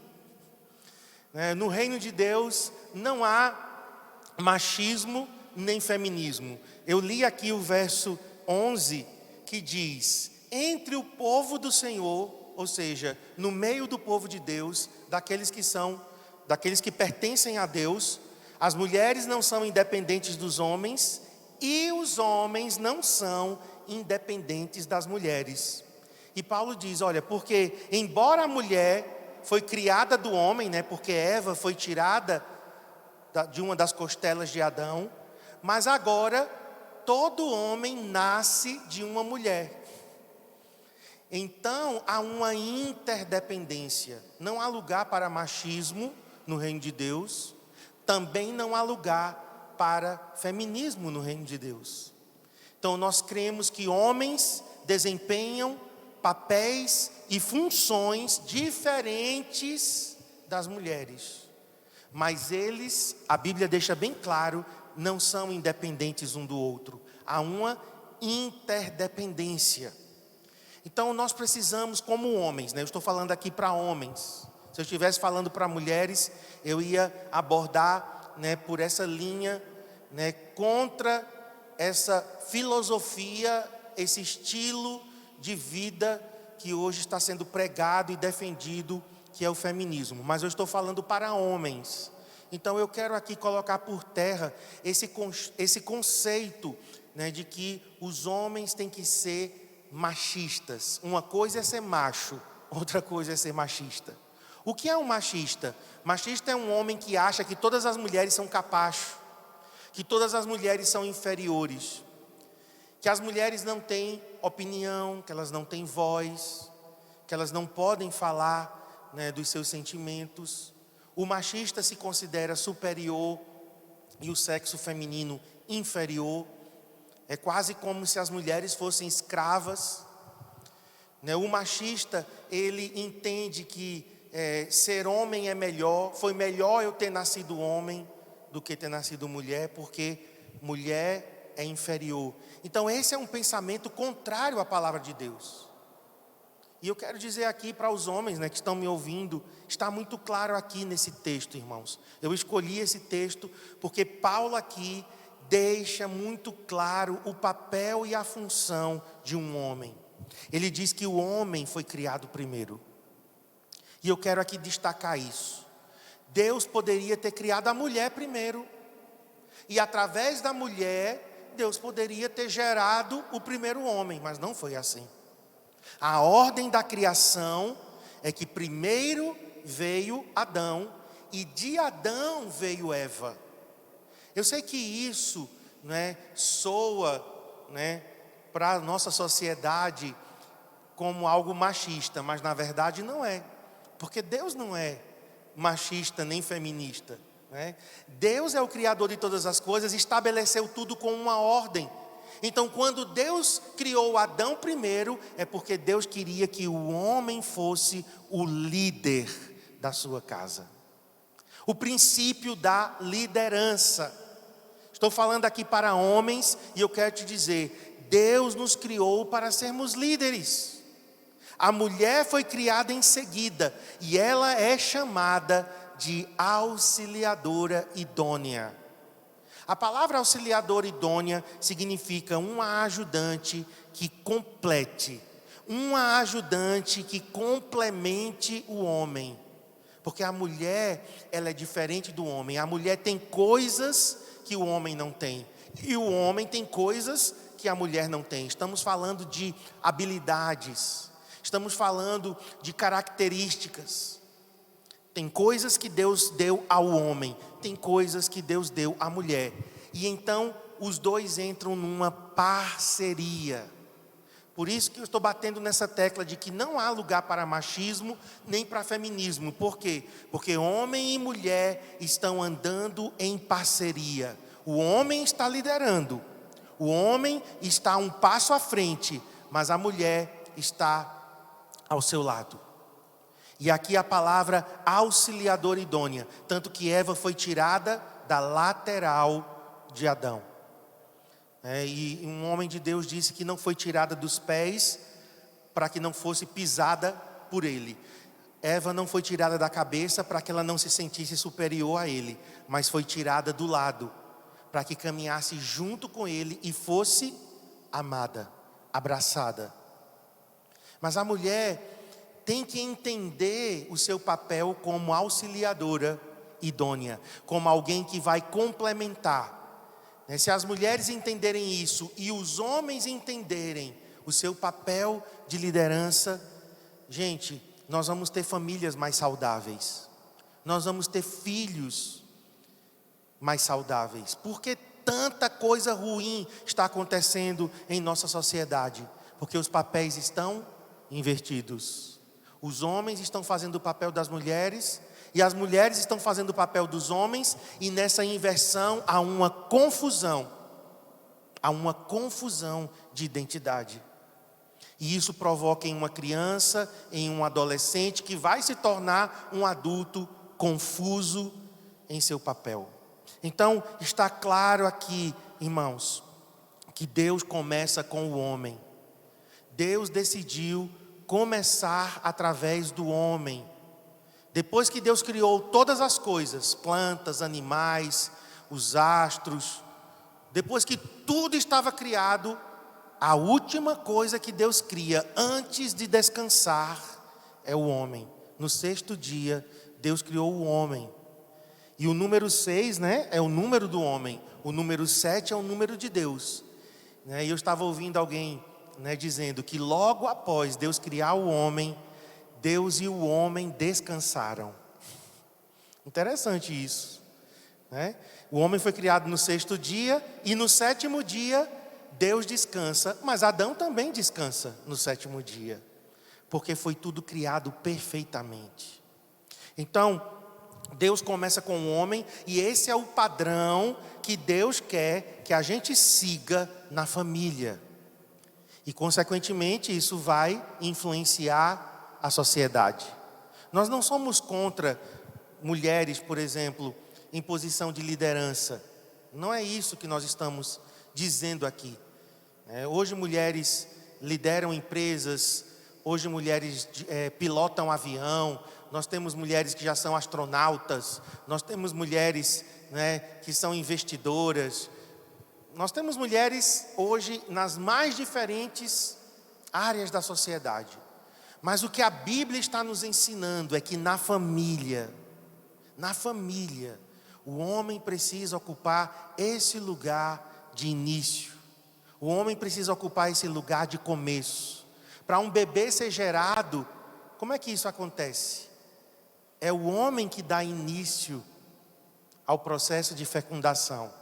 No reino de Deus não há machismo nem feminismo. Eu li aqui o verso 11 que diz: entre o povo do Senhor, ou seja, no meio do povo de Deus, daqueles que pertencem a Deus, as mulheres não são independentes dos homens e os homens não são independentes das mulheres. E Paulo diz, olha, porque embora a mulher foi criada do homem, porque Eva foi tirada de uma das costelas de Adão, mas agora todo homem nasce de uma mulher. Então há uma interdependência. Não há lugar para machismo no reino de Deus. Também não há lugar para feminismo no reino de Deus. Então nós cremos que homens desempenham papéis e funções diferentes das mulheres. Mas eles, a Bíblia deixa bem claro, não são independentes um do outro. Há uma interdependência. Então nós precisamos, como homens, eu estou falando aqui para homens. Se eu estivesse falando para mulheres, eu ia abordar por essa linha, contra essa filosofia, esse estilo de vida que hoje está sendo pregado e defendido, que é o feminismo. Mas eu estou falando para homens. Então eu quero aqui colocar por terra esse conceito, de que os homens têm que ser machistas. Uma coisa é ser macho, outra coisa é ser machista. O que é um machista? Machista é um homem que acha que todas as mulheres são capachos, que todas as mulheres são inferiores, que as mulheres não têm opinião, que elas não têm voz, que elas não podem falar dos seus sentimentos. O machista se considera superior e o sexo feminino inferior. É quase como se as mulheres fossem escravas. O machista, ele entende que ser homem é melhor. Foi melhor eu ter nascido homem do que ter nascido mulher, porque mulher é inferior. Então esse é um pensamento contrário à palavra de Deus. E eu quero dizer aqui para os homens que estão me ouvindo, está muito claro aqui nesse texto, irmãos. Eu escolhi esse texto porque Paulo aqui deixa muito claro o papel e a função de um homem. Ele diz que o homem foi criado primeiro. E eu quero aqui destacar isso. Deus poderia ter criado a mulher primeiro. E através da mulher, Deus poderia ter gerado o primeiro homem, mas não foi assim. A ordem da criação é que primeiro veio Adão e de Adão veio Eva. Eu sei que isso soa para a nossa sociedade como algo machista, mas na verdade não é. Porque Deus não é machista nem feminista. Deus é o criador de todas as coisas e estabeleceu tudo com uma ordem. Então quando Deus criou Adão primeiro, é porque Deus queria que o homem fosse o líder da sua casa. O princípio da liderança. Estou falando aqui para homens e eu quero te dizer, Deus nos criou para sermos líderes. A mulher foi criada em seguida e ela é chamada de auxiliadora idônea. A palavra auxiliadora idônea significa uma ajudante que complete, uma ajudante que complemente o homem. Porque a mulher, ela é diferente do homem. A mulher tem coisas que o homem não tem. E o homem tem coisas que a mulher não tem. Estamos falando de habilidades. Estamos falando de características. Tem coisas que Deus deu ao homem, tem coisas que Deus deu à mulher. E então os dois entram numa parceria. Por isso que eu estou batendo nessa tecla de que não há lugar para machismo nem para feminismo. Por quê? Porque homem e mulher estão andando em parceria. O homem está liderando, o homem está um passo à frente, mas a mulher está ao seu lado. E aqui a palavra auxiliadora idônea, tanto que Eva foi tirada da lateral de Adão. E um homem de Deus disse que não foi tirada dos pés para que não fosse pisada por ele. Eva não foi tirada da cabeça para que ela não se sentisse superior a ele, mas foi tirada do lado para que caminhasse junto com ele e fosse amada, abraçada. Mas a mulher tem que entender o seu papel como auxiliadora idônea, como alguém que vai complementar. Se as mulheres entenderem isso e os homens entenderem o seu papel de liderança, gente, nós vamos ter famílias mais saudáveis. Nós vamos ter filhos mais saudáveis. Porque tanta coisa ruim está acontecendo em nossa sociedade? Porque os papéis estão invertidos. Os homens estão fazendo o papel das mulheres e as mulheres estão fazendo o papel dos homens, e nessa inversão há uma confusão de identidade. E isso provoca em uma criança, em um adolescente que vai se tornar um adulto confuso em seu papel. Então está claro aqui, irmãos, que Deus começa com o homem. Deus decidiu começar através do homem. Depois que Deus criou todas as coisas, plantas, animais, os astros, depois que tudo estava criado, a última coisa que Deus cria antes de descansar é o homem. No sexto dia, Deus criou o homem. E o número 6, é o número do homem. O número 7 é o número de Deus. E eu estava ouvindo alguém dizendo que logo após Deus criar o homem, Deus e o homem descansaram. Interessante isso, O homem foi criado no sexto dia e no sétimo dia Deus descansa, mas Adão também descansa no sétimo dia, porque foi tudo criado perfeitamente. Então, Deus começa com o homem e esse é o padrão que Deus quer que a gente siga na família. E consequentemente isso vai influenciar a sociedade. Nós não somos contra mulheres, por exemplo, em posição de liderança. Não é isso que nós estamos dizendo aqui. Hoje mulheres lideram empresas, hoje mulheres pilotam avião, nós temos mulheres que já são astronautas, nós temos mulheres que são investidoras. Nós temos mulheres hoje nas mais diferentes áreas da sociedade. Mas o que a Bíblia está nos ensinando é que na família, o homem precisa ocupar esse lugar de início. O homem precisa ocupar esse lugar de começo. Para um bebê ser gerado, como é que isso acontece? É o homem que dá início ao processo de fecundação.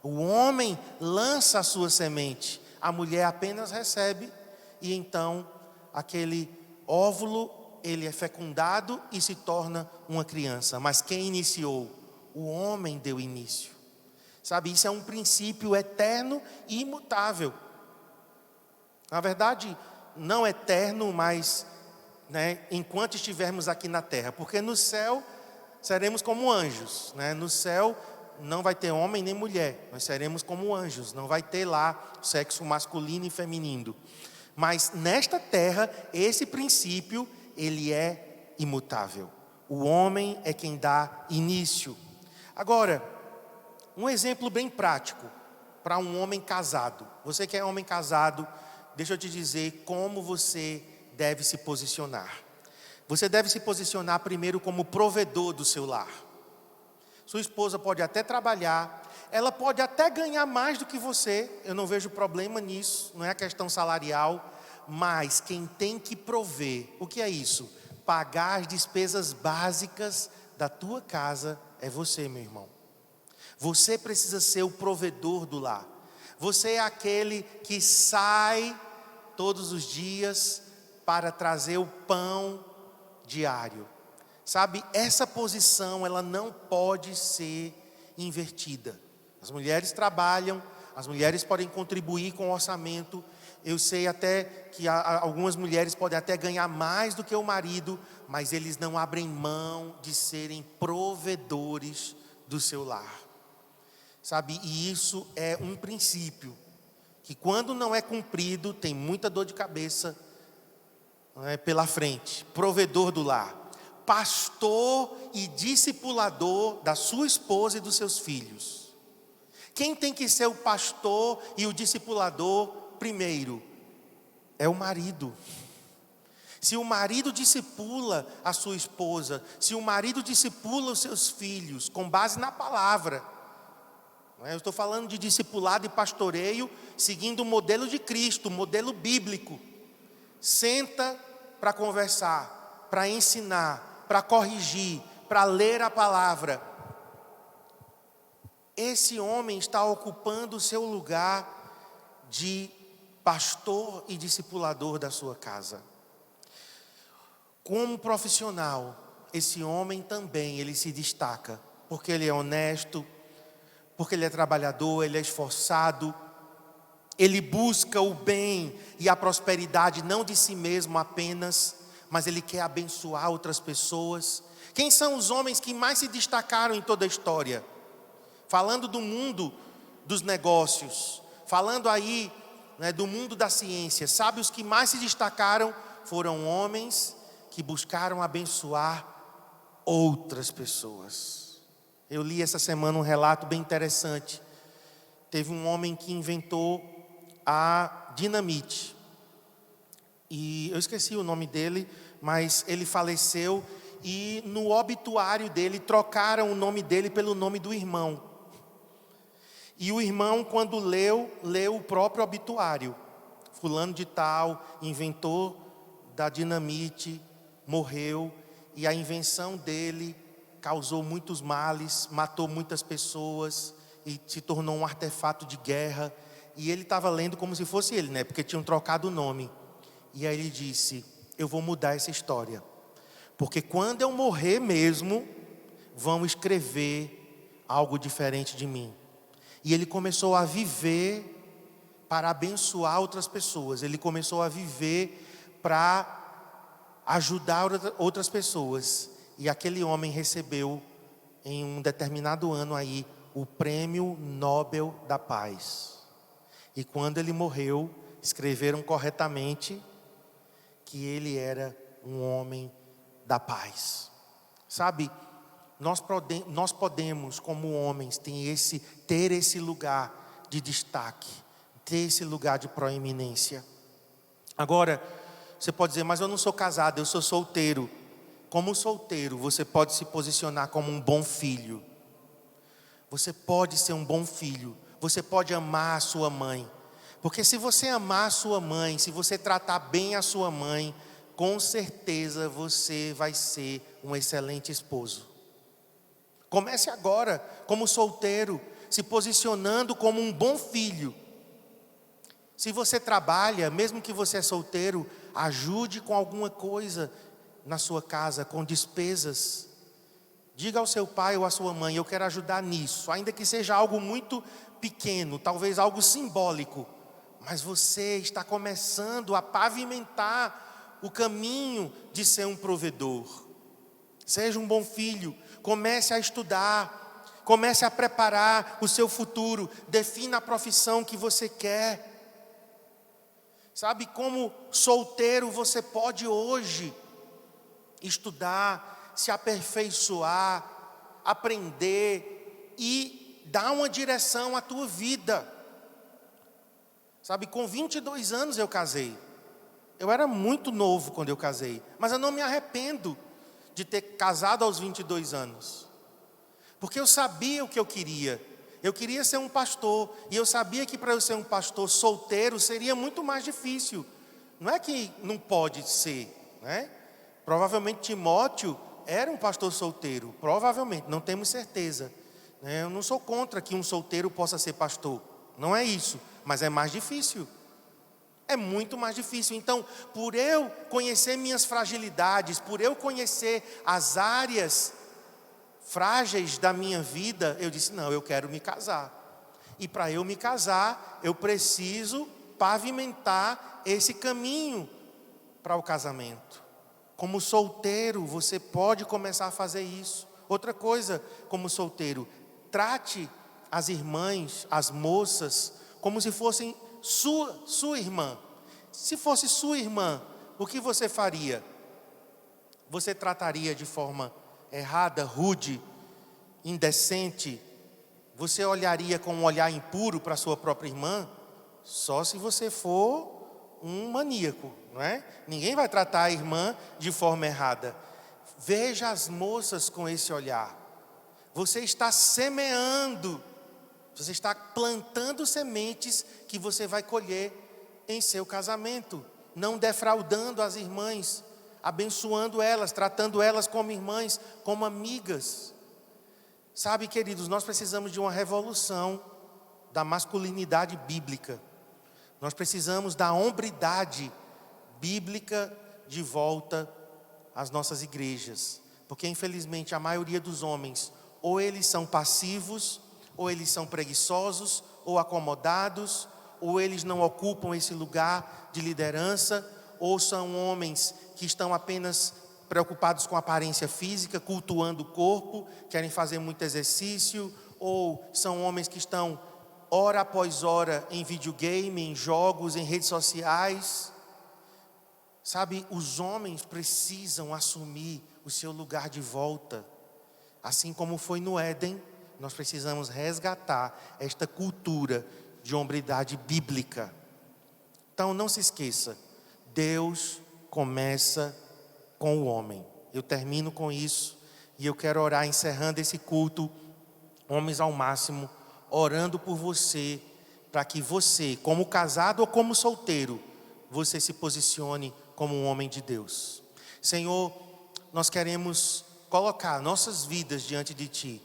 O homem lança a sua semente, a mulher apenas recebe e então aquele óvulo, ele é fecundado e se torna uma criança. Mas quem iniciou? O homem deu início. Sabe, isso é um princípio eterno e imutável. Na verdade, não eterno, mas enquanto estivermos aqui na terra. Porque no céu seremos como anjos. No céu não vai ter homem nem mulher. Nós seremos como anjos. Não vai ter lá sexo masculino e feminino. Mas nesta terra, esse princípio, ele é imutável. O homem é quem dá início. Agora, um exemplo bem prático para um homem casado. Você que é homem casado, deixa eu te dizer como você deve se posicionar. Você deve se posicionar primeiro como provedor do seu lar. Sua esposa pode até trabalhar, ela pode até ganhar mais do que você, eu não vejo problema nisso, não é a questão salarial, mas quem tem que prover, o que é isso? pagar as despesas básicas da tua casa é você, meu irmão. Você precisa ser o provedor do lar. Você é aquele que sai todos os dias para trazer o pão diário. Sabe, essa posição, ela não pode ser invertida. As mulheres trabalham, as mulheres podem contribuir com o orçamento. Eu sei até que algumas mulheres podem até ganhar mais do que o marido, mas eles não abrem mão de serem provedores do seu lar. Sabe, e isso é um princípio que quando não é cumprido, tem muita dor de cabeça, não é, pela frente. Provedor do lar, pastor e discipulador da sua esposa e dos seus filhos. Quem tem que ser o pastor e o discipulador primeiro? É o marido. Se o marido discipula a sua esposa, se o marido discipula os seus filhos, com base na palavra, eu estou falando de discipulado e pastoreio, seguindo o modelo de Cristo, o modelo bíblico. Senta para conversar, para ensinar, para corrigir, para ler a palavra. Esse homem está ocupando o seu lugar de pastor e discipulador da sua casa. Como profissional, esse homem também, ele se destaca, porque ele é honesto, porque ele é trabalhador, ele é esforçado, ele busca o bem e a prosperidade não de si mesmo apenas, mas ele quer abençoar outras pessoas. Quem são os homens que mais se destacaram em toda a história? Falando do mundo dos negócios, falando aí, né, do mundo da ciência, sabe, os que mais se destacaram foram homens que buscaram abençoar outras pessoas. Eu li essa semana um relato bem interessante. Teve um homem que inventou a dinamite. E eu esqueci o nome dele, mas ele faleceu e no obituário dele trocaram o nome dele pelo nome do irmão. E o irmão, quando leu o próprio obituário. Fulano de tal, inventor da dinamite, morreu, e a invenção dele causou muitos males, matou muitas pessoas e se tornou um artefato de guerra. E ele estava lendo como se fosse ele, né? Porque tinham trocado o nome. E aí ele disse: eu vou mudar essa história, porque quando eu morrer mesmo, vão escrever algo diferente de mim. E ele começou a viver para abençoar outras pessoas. Ele começou a viver para ajudar outras pessoas. E aquele homem recebeu, em um determinado ano aí, o Prêmio Nobel da Paz. E quando ele morreu, escreveram corretamente que ele era um homem da paz. Sabe, nós podemos, como homens, ter esse lugar de destaque, ter esse lugar de proeminência. Agora, você pode dizer: mas eu não sou casado, eu sou solteiro. Como solteiro, você pode se posicionar como um bom filho. Você pode ser um bom filho. Você pode amar a sua mãe. Porque se você amar a sua mãe, se você tratar bem a sua mãe, com certeza você vai ser um excelente esposo. Comece agora, como solteiro, se posicionando como um bom filho. Se você trabalha, mesmo que você é solteiro, ajude com alguma coisa na sua casa, com despesas. Diga ao seu pai ou à sua mãe: eu quero ajudar nisso, ainda que seja algo muito pequeno, talvez algo simbólico, mas você está começando a pavimentar o caminho de ser um provedor. Seja um bom filho, comece a estudar, comece a preparar o seu futuro, defina a profissão que você quer. Sabe, como solteiro você pode hoje estudar, se aperfeiçoar, aprender e dar uma direção à tua vida. Sabe, com 22 anos eu casei. Eu era muito novo quando eu casei, mas eu não me arrependo de ter casado aos 22 anos. Porque eu sabia o que eu queria. Eu queria ser um pastor, e eu sabia que para eu ser um pastor solteiro seria muito mais difícil. Não é que não pode ser, né? Provavelmente Timóteo era um pastor solteiro, provavelmente, não temos certeza. Eu não sou contra que um solteiro possa ser pastor, não é isso, mas é mais difícil. É muito mais difícil. Então, por eu conhecer minhas fragilidades, por eu conhecer as áreas frágeis da minha vida, eu disse, não, eu quero me casar. E para eu me casar, eu preciso pavimentar esse caminho para o casamento. Como solteiro, você pode começar a fazer isso. Outra coisa, como solteiro, trate as irmãs, as moças, como se fossem sua irmã. Se fosse sua irmã, o que você faria? Você trataria de forma errada, rude, indecente? Você olharia com um olhar impuro para sua própria irmã? Só se você for um maníaco, não é? Ninguém vai tratar a irmã de forma errada. Veja as moças com esse olhar. Você está semeando, você está plantando sementes que você vai colher em seu casamento, não defraudando as irmãs, abençoando elas, tratando elas como irmãs, como amigas. Sabe, queridos, nós precisamos de uma revolução da masculinidade bíblica. Nós precisamos da hombridade bíblica de volta às nossas igrejas. Porque, infelizmente, a maioria dos homens, ou eles são passivos, ou eles são preguiçosos, ou acomodados, ou eles não ocupam esse lugar de liderança, ou são homens que estão apenas preocupados com a aparência física, cultuando o corpo, querem fazer muito exercício, ou são homens que estão hora após hora em videogame, em jogos, em redes sociais. Sabe, os homens precisam assumir o seu lugar de volta. Assim como foi no Éden, nós precisamos resgatar esta cultura de hombridade bíblica. Então não se esqueça, Deus começa com o homem. Eu termino com isso e eu quero orar encerrando esse culto, Homens ao Máximo, orando por você, para que você, como casado ou como solteiro, você se posicione como um homem de Deus. Senhor, nós queremos colocar nossas vidas diante de Ti.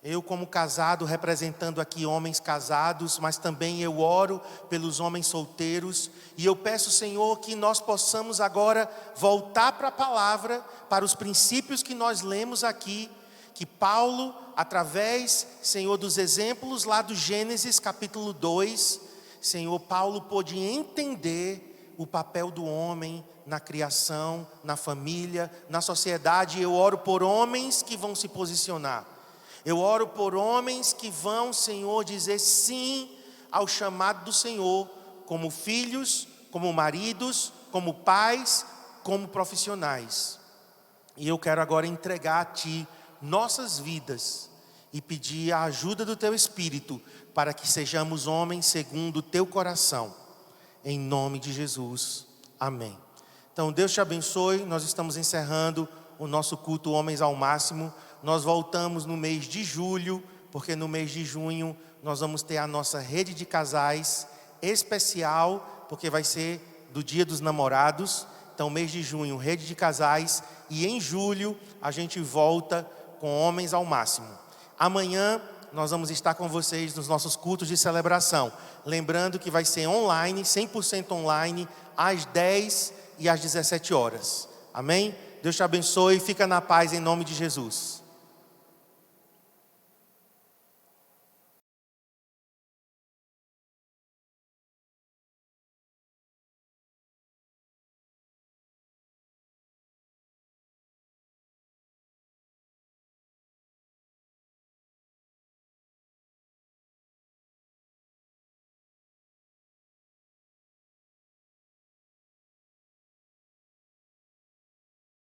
Eu, como casado, representando aqui homens casados, mas também eu oro pelos homens solteiros. E eu peço, Senhor, que nós possamos agora voltar para a palavra, para os princípios que nós lemos aqui, que Paulo, através, Senhor, dos exemplos lá do Gênesis capítulo 2, Senhor, Paulo pôde entender o papel do homem na criação, na família, na sociedade. Eu oro por homens que vão se posicionar. Eu oro por homens que vão, Senhor, dizer sim ao chamado do Senhor, como filhos, como maridos, como pais, como profissionais. E eu quero agora entregar a Ti nossas vidas e pedir a ajuda do Teu Espírito para que sejamos homens segundo o Teu coração. Em nome de Jesus. Amém. Então, Deus te abençoe. Nós estamos encerrando o nosso culto Homens ao Máximo. Nós voltamos no mês de julho, porque no mês de junho nós vamos ter a nossa rede de casais especial, porque vai ser do Dia dos Namorados. Então, mês de junho, rede de casais, e em julho a gente volta com Homens ao Máximo. Amanhã nós vamos estar com vocês nos nossos cultos de celebração. Lembrando que vai ser online, 100% online, às 10 e às 17 horas. Amém? Deus te abençoe e fica na paz em nome de Jesus.